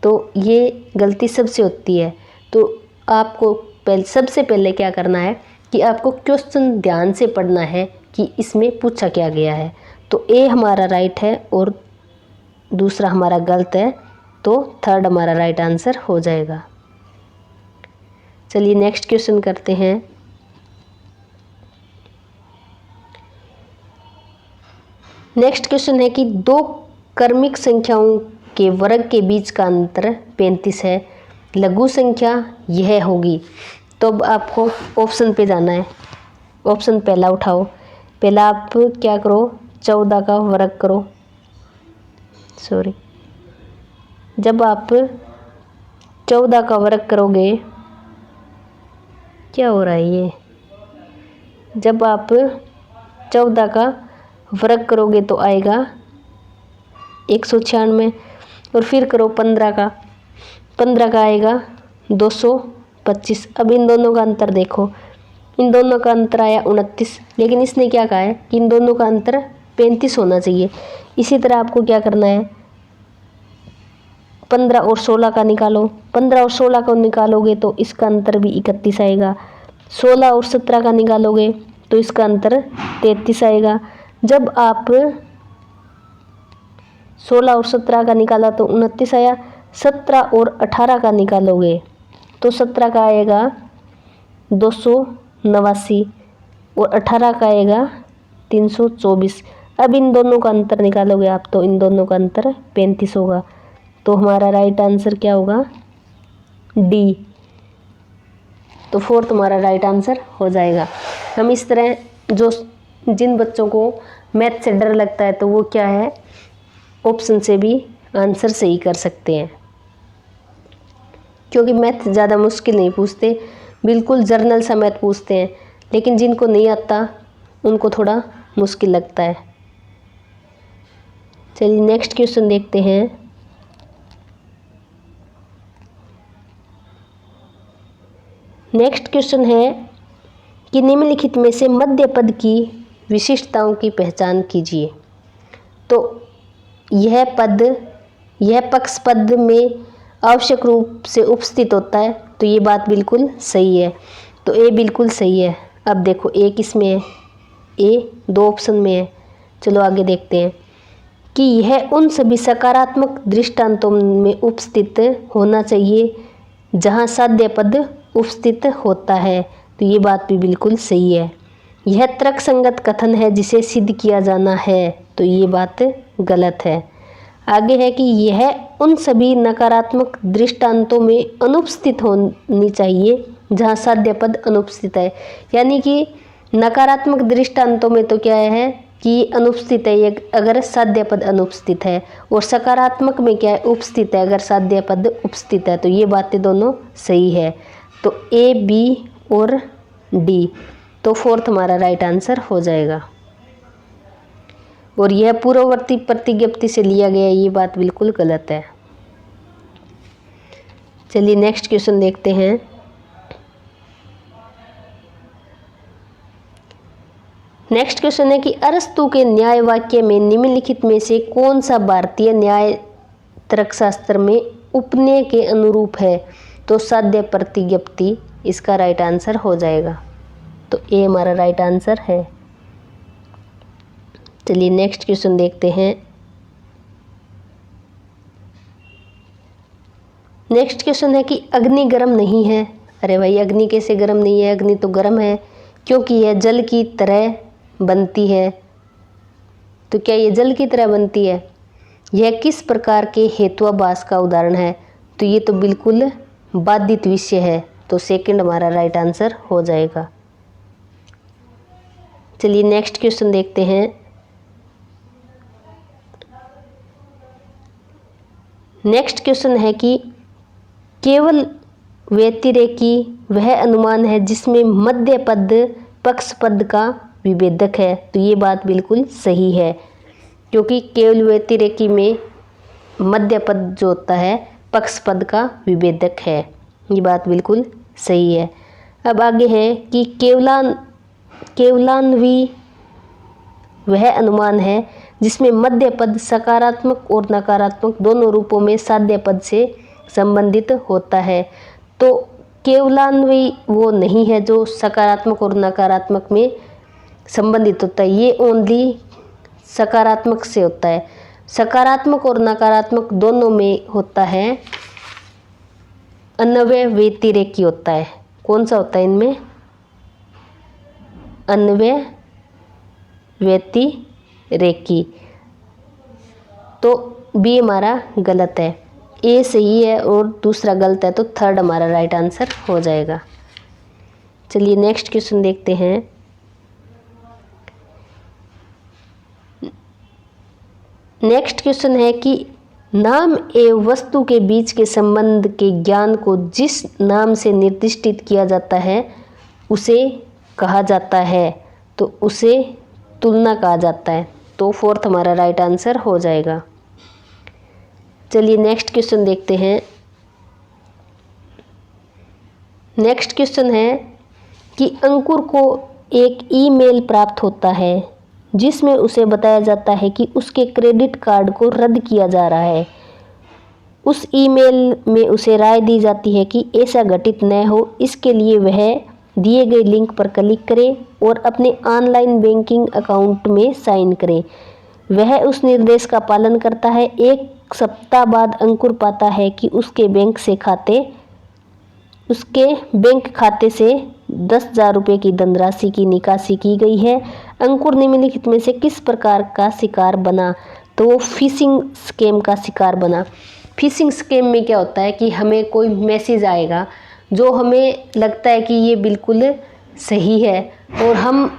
तो ये गलती सबसे होती है। तो आपको सबसे पहले क्या करना है कि आपको क्वेश्चन ध्यान से पढ़ना है कि इसमें पूछा क्या गया है। तो ए हमारा राइट है और दूसरा हमारा गलत है, तो थर्ड हमारा राइट आंसर हो जाएगा। चलिए नेक्स्ट क्वेश्चन करते हैं। नेक्स्ट क्वेश्चन है कि 2 क्रमिक संख्याओं के वर्ग के बीच का अंतर 35 है, लघु संख्या यह होगी। तो अब आपको ऑप्शन पे जाना है। ऑप्शन पहला उठाओ। पहला आप क्या करो, 14 का वर्ग करो। जब आप 14 का वर्ग करोगे, क्या हो रहा है ये, जब आप 14 का वर्ग करोगे तो आएगा 196, और फिर करो 15 का आएगा 225। अब इन दोनों का अंतर देखो, इन दोनों का अंतर आया 29, लेकिन इसने क्या कहा है कि इन दोनों का अंतर 35 होना चाहिए। इसी तरह आपको क्या करना है, 15 और 16 का निकालो। 15 और 16 को निकालोगे तो इसका अंतर भी 31 आएगा। 16 और 17 का निकालोगे तो इसका अंतर 33 आएगा। जब आप 16 और 17 का निकाला तो 29 आया। 17 और 18 का निकालोगे तो 17 का आएगा 289 और 18 का आएगा 324। अब इन दोनों का अंतर निकालोगे आप तो इन दोनों का अंतर 35 होगा। तो हमारा राइट आंसर क्या होगा, डी। तो फोर्थ हमारा राइट आंसर हो जाएगा। हम इस तरह जिन बच्चों को मैथ से डर लगता है तो वो क्या है, ऑप्शन से भी आंसर सही कर सकते हैं, क्योंकि मैथ ज़्यादा मुश्किल नहीं पूछते, बिल्कुल जर्नल सा मैथ पूछते हैं। लेकिन जिनको नहीं आता उनको थोड़ा मुश्किल लगता है। चलिए नेक्स्ट क्वेश्चन देखते हैं। नेक्स्ट क्वेश्चन है कि निम्नलिखित में से मध्य पद की विशिष्टताओं की पहचान कीजिए। तो यह पक्ष पद में आवश्यक रूप से उपस्थित होता है, तो ये बात बिल्कुल सही है। तो ए बिल्कुल सही है। अब देखो ए किस में है, ए 2 ऑप्शन में है। चलो आगे देखते हैं कि यह उन सभी सकारात्मक दृष्टांतों में उपस्थित होना चाहिए जहां साध्य पद उपस्थित होता है। तो ये बात भी बिल्कुल सही है। यह तर्कसंगत कथन है जिसे सिद्ध किया जाना है। तो ये बात गलत है। आगे है कि यह उन सभी नकारात्मक दृष्टांतों में अनुपस्थित होनी चाहिए जहाँ साध्य पद अनुपस्थित है। यानी कि नकारात्मक दृष्टांतों में तो क्या है कि अनुपस्थित है ये अगर साध्य पद अनुपस्थित है, और सकारात्मक में क्या है, उपस्थित है अगर साध्य पद उपस्थित है। तो ये बातें दोनों सही है। तो ए, बी और डी। तो फोर्थ हमारा राइट आंसर हो जाएगा। और यह पूर्ववर्ती प्रतिज्ञप्ति से लिया गया, ये बात बिल्कुल गलत है। चलिए नेक्स्ट क्वेश्चन देखते हैं। नेक्स्ट क्वेश्चन है कि अरस्तु के न्याय वाक्य में निम्नलिखित में से कौन सा भारतीय न्याय तर्कशास्त्र में उपनय के अनुरूप है। तो साध्य प्रतिज्ञप्ति इसका राइट आंसर हो जाएगा। तो ए हमारा राइट आंसर है। चलिए नेक्स्ट क्वेश्चन देखते हैं। नेक्स्ट क्वेश्चन है कि अग्नि गर्म नहीं है। अरे भाई अग्नि कैसे गर्म नहीं है, अग्नि तो गर्म है क्योंकि यह जल की तरह बनती है। तो क्या ये जल की तरह बनती है? यह किस प्रकार के हेत्वाभास का उदाहरण है? तो ये तो बिल्कुल बाधित विषय है। तो सेकंड हमारा राइट आंसर हो जाएगा। चलिए नेक्स्ट क्वेश्चन देखते हैं। नेक्स्ट क्वेश्चन है कि केवल व्यतिरेकी वह अनुमान है जिसमें मध्य पद पक्ष पद का विभेदक है। तो ये बात बिल्कुल सही है क्योंकि केवल व्यतिरेकी में मध्य पद जो होता है पक्ष पद का विभेदक है। ये बात बिल्कुल सही है। अब आगे है कि केवलान्वी वह अनुमान है जिसमें मध्य पद सकारात्मक और नकारात्मक दोनों रूपों में साध्य पद से संबंधित होता है। तो केवलान्वी वो नहीं है जो सकारात्मक और नकारात्मक में संबंधित होता है, ये ओनली सकारात्मक से होता है। सकारात्मक और नकारात्मक दोनों में होता है अन्वय व्यतिरेकी होता है। कौन सा होता है इनमें? अन्वय व्यतिरेकी। तो बी हमारा गलत है, ए सही है और दूसरा गलत है। तो थर्ड हमारा राइट आंसर हो जाएगा। चलिए नेक्स्ट क्वेश्चन देखते हैं। नेक्स्ट क्वेश्चन है कि नाम एवं वस्तु के बीच के संबंध के ज्ञान को जिस नाम से निर्दिष्टित किया जाता है उसे कहा जाता है। तो उसे तुलना कहा जाता है। तो फोर्थ हमारा राइट आंसर हो जाएगा। चलिए नेक्स्ट क्वेश्चन देखते हैं। नेक्स्ट क्वेश्चन है कि अंकुर को एक ईमेल प्राप्त होता है जिसमें उसे बताया जाता है कि उसके क्रेडिट कार्ड को रद्द किया जा रहा है। उस ईमेल में उसे राय दी जाती है कि ऐसा घटित न हो, इसके लिए वह दिए गए लिंक पर क्लिक करे और अपने ऑनलाइन बैंकिंग अकाउंट में साइन करे। वह उस निर्देश का पालन करता है। एक सप्ताह बाद अंकुर पाता है कि उसके बैंक खाते से 10,000 रुपये की धनराशि की निकासी की गई है। अंकुर निम्नलिखित में से किस प्रकार का शिकार बना? तो वो फिशिंग स्कैम का शिकार बना। फिशिंग स्कैम में क्या होता है कि हमें कोई मैसेज आएगा जो हमें लगता है कि ये बिल्कुल सही है और हम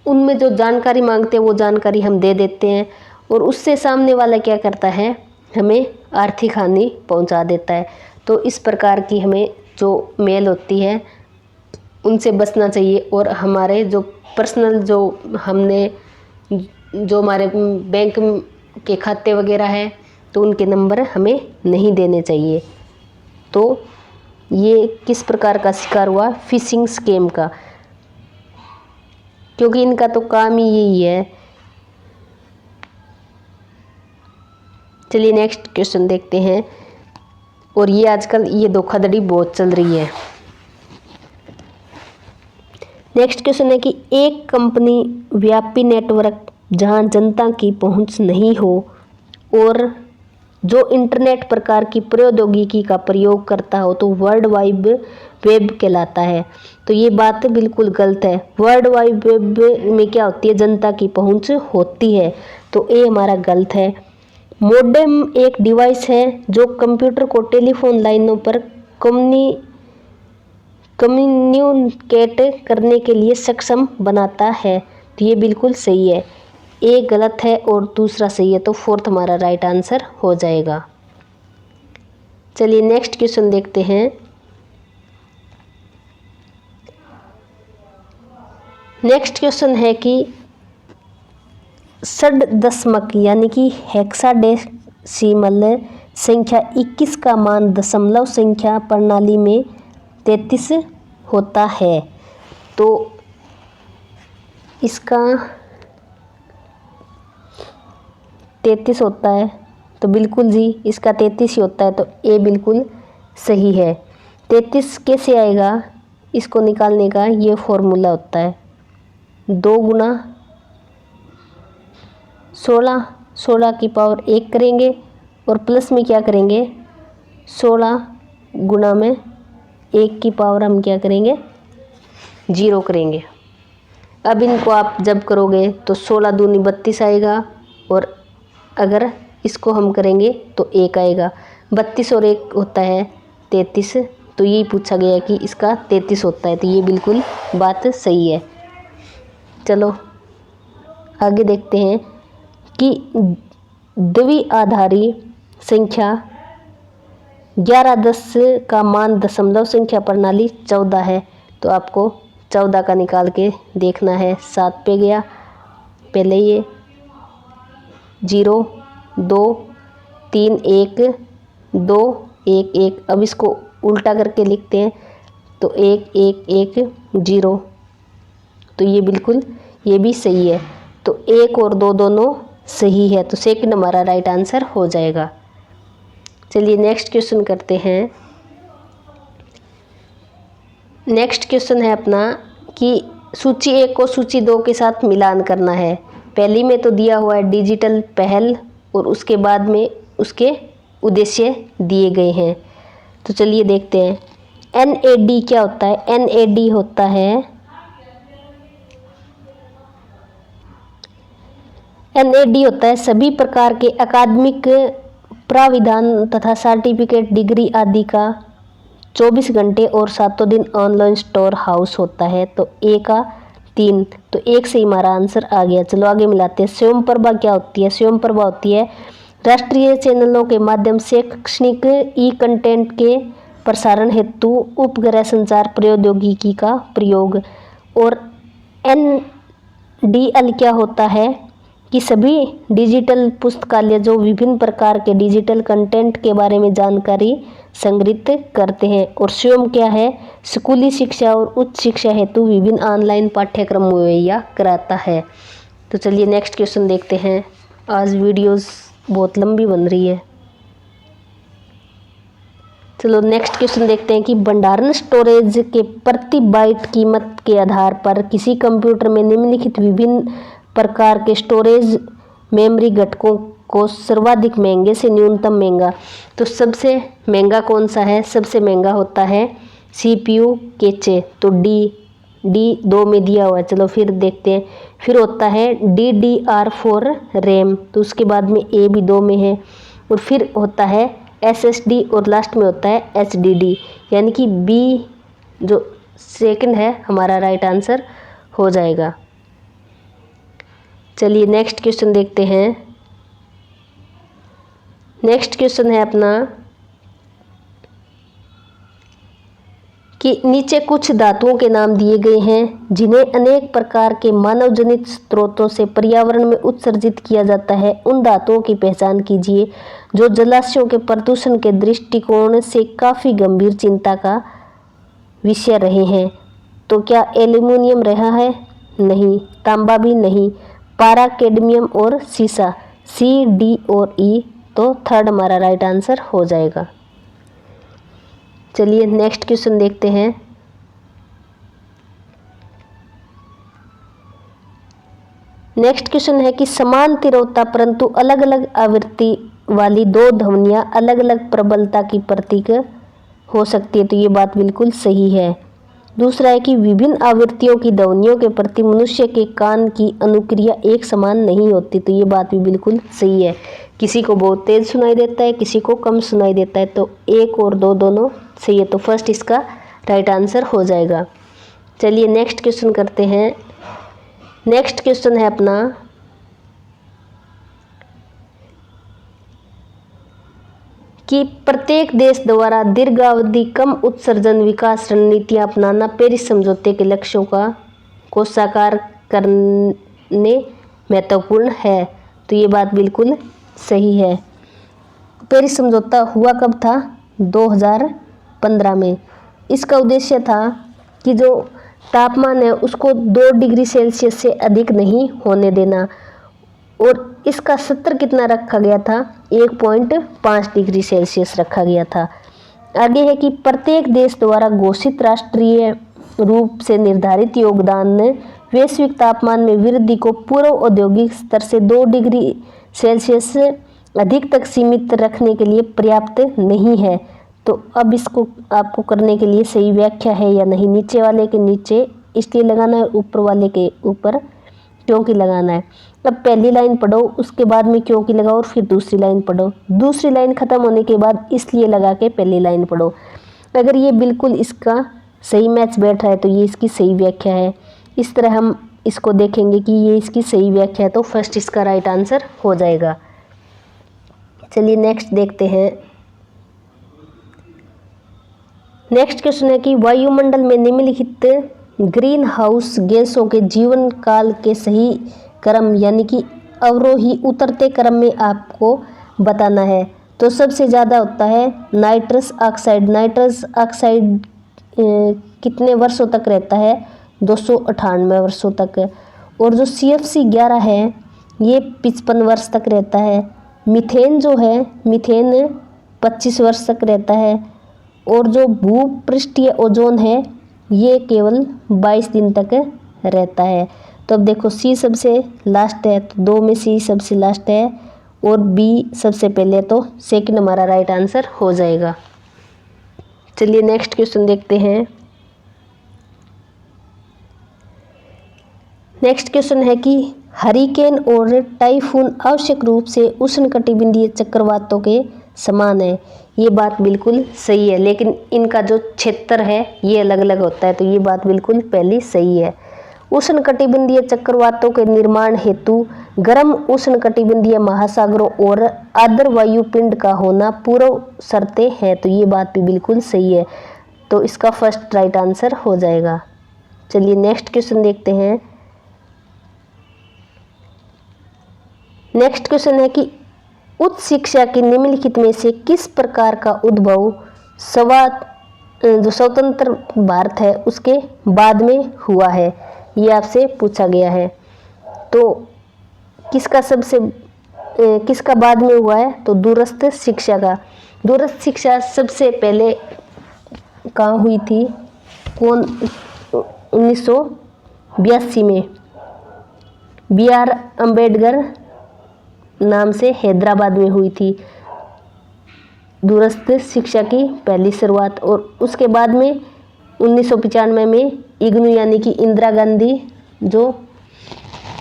उनमें जो जानकारी मांगते हैं वो जानकारी हम दे देते हैं और उससे सामने वाला क्या करता है, हमें आर्थिक हानि पहुंचा देता है। तो इस प्रकार की हमें जो मेल होती है उनसे बचना चाहिए और हमारे जो पर्सनल जो हमारे बैंक के खाते वगैरह है तो उनके नंबर हमें नहीं देने चाहिए। तो ये किस प्रकार का शिकार हुआ? फिशिंग स्कैम का, क्योंकि इनका तो काम ही यही है। चलिए नेक्स्ट क्वेश्चन देखते हैं। और ये आजकल ये धोखाधड़ी बहुत चल रही है। नेक्स्ट क्वेश्चन है कि एक कंपनी व्यापी नेटवर्क जहां जनता की पहुंच नहीं हो और जो इंटरनेट प्रकार की प्रौद्योगिकी का प्रयोग करता हो तो वर्ल्ड वाइड वेब कहलाता है। तो ये बात बिल्कुल गलत है। वर्ल्ड वाइड वेब में क्या होती है, जनता की पहुंच होती है, तो ये हमारा गलत है। मोडेम एक डिवाइस है जो कंप्यूटर को टेलीफोन लाइनों पर कम्युनिकेट करने के लिए सक्षम बनाता है। तो ये बिल्कुल सही है। ए गलत है और दूसरा सही है, तो फोर्थ हमारा राइट आंसर हो जाएगा। चलिए नेक्स्ट क्वेश्चन देखते हैं। नेक्स्ट क्वेश्चन है कि षड्दशमक यानी कि हेक्साडेसिमल संख्या 21 का मान दशमलव संख्या प्रणाली में 33 होता है। तो इसका 33 होता है, तो बिल्कुल जी इसका 33 ही होता है, तो ए बिल्कुल सही है। 33 कैसे आएगा, इसको निकालने का ये फॉर्मूला होता है 2 गुना 16, 16 की पावर 1 करेंगे और प्लस में क्या करेंगे 16 गुना में 1 की पावर हम क्या करेंगे 0 करेंगे। अब इनको आप जब करोगे तो 16 दूनी 32 आएगा और अगर इसको हम करेंगे तो 1 आएगा। 32 और 1 होता है 33, तो यही पूछा गया कि इसका 33 होता है, तो ये बिल्कुल बात सही है। चलो आगे देखते हैं कि द्विआधारी संख्या 1110 का मान दशमलव संख्या प्रणाली 14 है। तो आपको 14 का निकाल के देखना है। 7 पे गया पहले, ये 0 2 3 1 2 1 1। अब इसको उल्टा करके लिखते हैं तो 1 1 1 0, तो ये बिल्कुल ये भी सही है। तो 1 और 2 दोनों सही है, तो सेकंड हमारा राइट आंसर हो जाएगा। चलिए नेक्स्ट क्वेश्चन करते हैं। नेक्स्ट क्वेश्चन है अपना कि सूची 1 को सूची 2 के साथ मिलान करना है। पहली में तो दिया हुआ है डिजिटल पहल और उसके बाद में उसके उद्देश्य दिए गए हैं। तो चलिए देखते हैं। NAD क्या होता है, NAD होता है सभी प्रकार के अकादमिक प्राविधान तथा सर्टिफिकेट डिग्री आदि का 24 घंटे और 7 दिन ऑनलाइन स्टोर हाउस होता है। तो ए का 3, तो 1 से हमारा आंसर आ गया। चलो आगे मिलाते हैं। स्वयं प्रभा क्या होती है, स्वयं प्रभा होती है राष्ट्रीय चैनलों के माध्यम से शैक्षणिक ई कंटेंट के प्रसारण हेतु उपग्रह संचार प्रौद्योगिकी का प्रयोग। और NDL क्या होता है कि सभी डिजिटल पुस्तकालय जो विभिन्न प्रकार के डिजिटल कंटेंट के बारे में जानकारी संग्रहित करते हैं। और स्वयं क्या है, स्कूली शिक्षा और उच्च शिक्षा हेतु विभिन्न ऑनलाइन पाठ्यक्रम मुहैया कराता है। तो चलिए नेक्स्ट क्वेश्चन देखते हैं। आज वीडियोस बहुत लंबी बन रही है। चलो नेक्स्ट क्वेश्चन देखते हैं कि भंडारण स्टोरेज के प्रति बाइट कीमत के आधार पर किसी कंप्यूटर में निम्नलिखित विभिन्न प्रकार के स्टोरेज मेमोरी घटकों को सर्वाधिक महंगे से न्यूनतम महंगा। तो सबसे महंगा कौन सा है, सबसे महंगा होता है CPU कैचे, तो डी 2 में दिया हुआ है। चलो फिर देखते हैं। फिर होता है DDR4 रैम, तो उसके बाद में ए भी 2 में है। और फिर होता है SSD और लास्ट में होता है HDD, यानी कि बी जो सेकंड है हमारा राइट आंसर हो जाएगा। चलिए नेक्स्ट क्वेश्चन देखते हैं। नेक्स्ट क्वेश्चन है अपना कि नीचे कुछ धातुओं के नाम दिए गए हैं जिन्हें अनेक प्रकार के मानव जनित स्रोतों से पर्यावरण में उत्सर्जित किया जाता है। उन धातुओं की पहचान कीजिए जो जलाशयों के प्रदूषण के दृष्टिकोण से काफ़ी गंभीर चिंता का विषय रहे हैं। तो क्या एल्यूमिनियम रहा है? नहीं। तांबा भी नहीं। पारा, कैडमियम और सीसा, C, D और E, तो थर्ड हमारा राइट आंसर हो जाएगा। चलिए नेक्स्ट क्वेश्चन देखते हैं। नेक्स्ट क्वेश्चन है कि समान तीव्रता परंतु अलग अलग आवृत्ति वाली दो ध्वनियाँ अलग अलग प्रबलता की प्रतीक हो सकती है, तो ये बात बिल्कुल सही है। दूसरा है कि विभिन्न आवृत्तियों की ध्वनियों के प्रति मनुष्य के कान की अनुक्रिया एक समान नहीं होती, तो ये बात भी बिल्कुल सही है। किसी को बहुत तेज सुनाई देता है, किसी को कम सुनाई देता है, तो एक और दो दोनों सही है, तो फर्स्ट इसका राइट आंसर हो जाएगा। चलिए नेक्स्ट क्वेश्चन करते हैं। नेक्स्ट क्वेश्चन है अपना कि प्रत्येक देश द्वारा दीर्घावधि कम उत्सर्जन विकास रणनीतियां अपनाना पेरिस समझौते के लक्ष्यों को साकार करने महत्वपूर्ण है, तो ये बात बिल्कुल सही है। पेरिस समझौता हुआ कब था? 2015 में। इसका उद्देश्य था कि जो तापमान है उसको 2 डिग्री सेल्सियस से अधिक नहीं होने देना, और इसका स्तर कितना रखा गया था? 1.5 डिग्री सेल्सियस रखा गया था। आगे है कि प्रत्येक देश द्वारा घोषित राष्ट्रीय रूप से निर्धारित योगदान वैश्विक तापमान में वृद्धि को पूर्व औद्योगिक स्तर से 2 डिग्री सेल्सियस अधिक तक सीमित रखने के लिए पर्याप्त नहीं है। तो अब इसको आपको करने के लिए सही व्याख्या है या नहीं, नीचे वाले के नीचे इसलिए लगाना है, ऊपर वाले के ऊपर क्योंकि लगाना है। अब पहली लाइन पढ़ो, उसके बाद में क्योंकि लगाओ, और फिर दूसरी लाइन पढ़ो। दूसरी लाइन खत्म होने के बाद इसलिए लगा के पहली लाइन पढ़ो। अगर ये बिल्कुल इसका सही मैच बैठ रहा है तो ये इसकी सही व्याख्या है। इस तरह हम इसको देखेंगे कि ये इसकी सही व्याख्या है, तो फर्स्ट इसका राइट आंसर हो जाएगा। चलिए नेक्स्ट देखते हैं। नेक्स्ट क्वेश्चन है कि वायुमंडल में निम्नलिखित ग्रीन हाउस गैसों के जीवन काल के सही क्रम यानी कि अवरोही उतरते क्रम में आपको बताना है। तो सबसे ज़्यादा होता है नाइट्रस ऑक्साइड। नाइट्रस ऑक्साइड कितने वर्षों तक रहता है? 298 वर्षों तक। और जो CFC11 है ये 55 वर्ष तक रहता है। मीथेन जो है, मीथेन 25 वर्ष तक रहता है। और जो भूपृष्ठीय ओजोन है ये केवल 22 दिन तक रहता है। तो अब देखो C सबसे लास्ट है, तो 2 में C सबसे लास्ट है और B सबसे पहले, तो सेकंड हमारा राइट आंसर हो जाएगा। चलिए नेक्स्ट क्वेश्चन देखते हैं। नेक्स्ट क्वेश्चन है कि हरिकेन और टाइफून आवश्यक रूप से उष्णकटिबंधीय चक्रवातों के समान है। ये बात बिल्कुल सही है, लेकिन इनका जो क्षेत्र है ये अलग अलग होता है, तो ये बात बिल्कुल पहली सही है। उष्णकटिबंधीय चक्रवातों के निर्माण हेतु गर्म उष्णकटिबंधीय महासागरों और आर्द्र वायुपिंड का होना पूर्व शर्तें हैं, तो ये बात भी बिल्कुल सही है, तो इसका फर्स्ट राइट आंसर हो जाएगा। चलिए नेक्स्ट क्वेश्चन देखते हैं। नेक्स्ट क्वेश्चन है कि उच्च शिक्षा की निम्नलिखित में से किस प्रकार का उद्भव जो स्वतंत्र भारत है उसके बाद में हुआ है, ये आपसे पूछा गया है। तो किसका बाद में हुआ है? तो दूरस्थ शिक्षा का। दूरस्थ शिक्षा सबसे पहले कहाँ हुई थी? 1982 में BR अम्बेडकर नाम से हैदराबाद में हुई थी दूरस्थ शिक्षा की पहली शुरुआत। और उसके बाद में 1995 में इग्नू यानी कि इंदिरा गांधी जो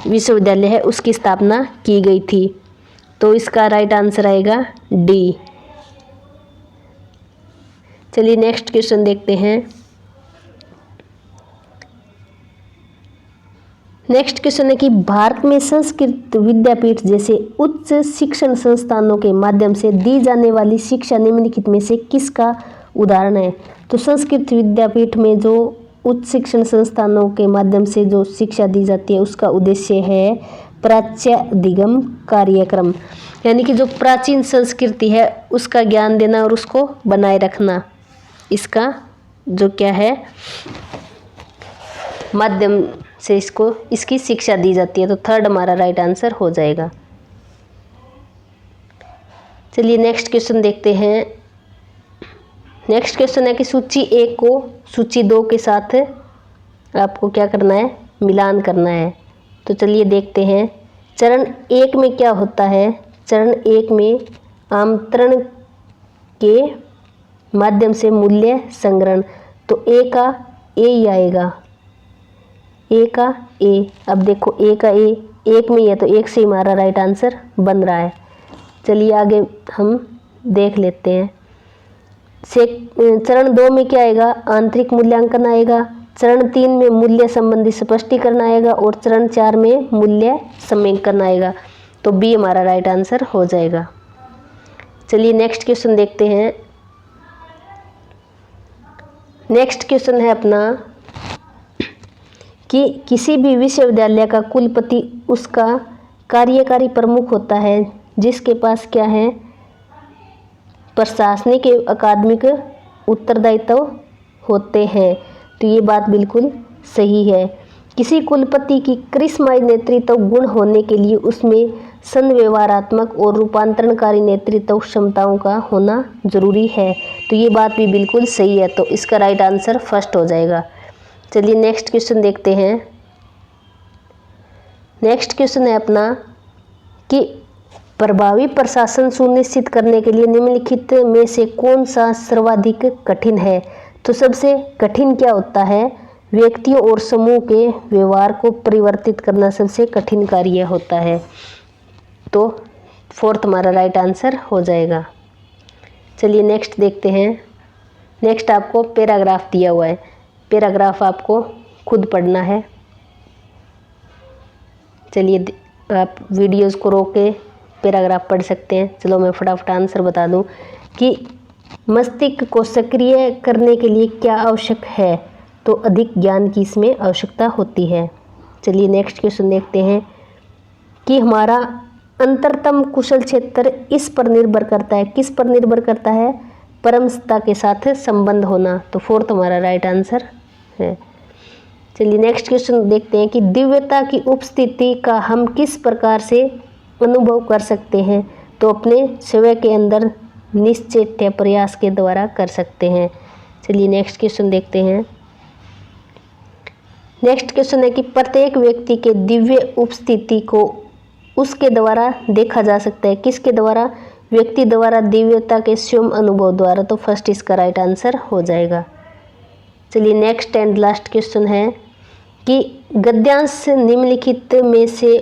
विश्वविद्यालय है उसकी स्थापना की गई थी, तो इसका राइट आंसर आएगा D। चलिए नेक्स्ट क्वेश्चन देखते हैं। नेक्स्ट क्वेश्चन है कि भारत में संस्कृत विद्यापीठ जैसे उच्च शिक्षण संस्थानों के माध्यम से दी जाने वाली शिक्षा निम्नलिखित में से किसका उदाहरण है? तो संस्कृत विद्यापीठ में जो उच्च शिक्षण संस्थानों के माध्यम से जो शिक्षा दी जाती है उसका उद्देश्य है प्राच्याधिगम कार्यक्रम, यानी कि जो प्राचीन संस्कृति है उसका ज्ञान देना और उसको बनाए रखना, इसका जो क्या है माध्यम से इसकी शिक्षा दी जाती है, तो थर्ड हमारा राइट आंसर हो जाएगा। चलिए नेक्स्ट क्वेश्चन देखते हैं। नेक्स्ट क्वेश्चन है कि सूची 1 को सूची 2 के साथ आपको क्या करना है? मिलान करना है। तो चलिए देखते हैं। चरण 1 में क्या होता है? चरण 1 में आमंत्रण के माध्यम से मूल्य संग्रहण, तो ए का ए ही आएगा, ए का ए। अब देखो ए का ए एक में ही है तो एक से ही हमारा राइट आंसर बन रहा है। चलिए आगे हम देख लेते हैं। चरण 2 में क्या आएगा, आंतरिक मूल्यांकन आएगा। चरण 3 में मूल्य संबंधी स्पष्टीकरण आएगा और चरण 4 में मूल्य समीकरण आएगा। तो बी हमारा राइट आंसर हो जाएगा। चलिए नेक्स्ट क्वेश्चन देखते हैं। नेक्स्ट क्वेश्चन है अपना कि किसी भी विश्वविद्यालय का कुलपति उसका कार्यकारी प्रमुख होता है जिसके पास क्या है, प्रशासनिक एवं अकादमिक उत्तरदायित्व होते हैं। तो ये बात बिल्कुल सही है। किसी कुलपति की करिश्माई नेतृत्व गुण होने के लिए उसमें संव्यवहारात्मक और रूपांतरणकारी नेतृत्व क्षमताओं का होना जरूरी है। तो ये बात भी बिल्कुल सही है। तो इसका राइट आंसर फर्स्ट हो जाएगा। चलिए नेक्स्ट क्वेश्चन देखते हैं। नेक्स्ट क्वेश्चन है अपना कि प्रभावी प्रशासन सुनिश्चित करने के लिए निम्नलिखित में से कौन सा सर्वाधिक कठिन है। तो सबसे कठिन क्या होता है, व्यक्तियों और समूह के व्यवहार को परिवर्तित करना सबसे कठिन कार्य होता है। तो फोर्थ हमारा राइट आंसर हो जाएगा। चलिए नेक्स्ट देखते हैं। नेक्स्ट आपको पैराग्राफ दिया हुआ है, पैराग्राफ आपको खुद पढ़ना है। चलिए आप वीडियोस को रोक के पैराग्राफ पढ़ सकते हैं। चलो मैं फटाफट आंसर बता दूं कि मस्तिष्क को सक्रिय करने के लिए क्या आवश्यक है, तो अधिक ज्ञान की इसमें आवश्यकता होती है। चलिए नेक्स्ट क्वेश्चन देखते हैं कि हमारा अंतरतम कुशल क्षेत्र इस पर निर्भर करता है, किस पर निर्भर करता है, परमता के साथ संबंध होना। तो फोर्थ हमारा राइट आंसर है। चलिए नेक्स्ट क्वेश्चन देखते हैं कि दिव्यता की उपस्थिति का हम किस प्रकार से अनुभव कर सकते हैं। तो अपने स्वयं के अंदर निश्चित प्रयास के द्वारा कर सकते हैं। चलिए नेक्स्ट क्वेश्चन देखते हैं। नेक्स्ट क्वेश्चन है कि प्रत्येक व्यक्ति के दिव्य उपस्थिति को उसके द्वारा देखा जा सकता है, किसके द्वारा, व्यक्ति द्वारा, दिव्यता के स्वयं अनुभव द्वारा। तो फर्स्ट इसका राइट आंसर हो जाएगा। चलिए नेक्स्ट एंड लास्ट क्वेश्चन है कि गद्यांश निम्नलिखित में से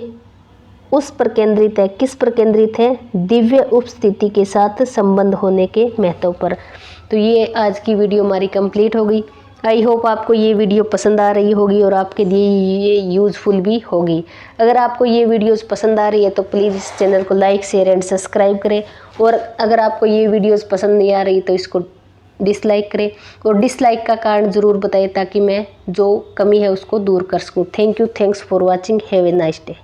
उस पर केंद्रित है, किस पर केंद्रित है, दिव्य उपस्थिति के साथ संबंध होने के महत्व पर। तो ये आज की वीडियो हमारी कंप्लीट हो गई। आई होप आपको ये वीडियो पसंद आ रही होगी और आपके लिए ये यूज़फुल भी होगी। अगर आपको ये वीडियोस पसंद आ रही है तो प्लीज़ इस चैनल को लाइक, शेयर एंड सब्सक्राइब करें। और अगर आपको ये वीडियोस पसंद नहीं आ रही तो इसको डिसलाइक करें और डिसलाइक का कारण ज़रूर बताएं ताकि मैं जो कमी है उसको दूर कर सकूँ। Thank you, thanks for watching, have a nice day.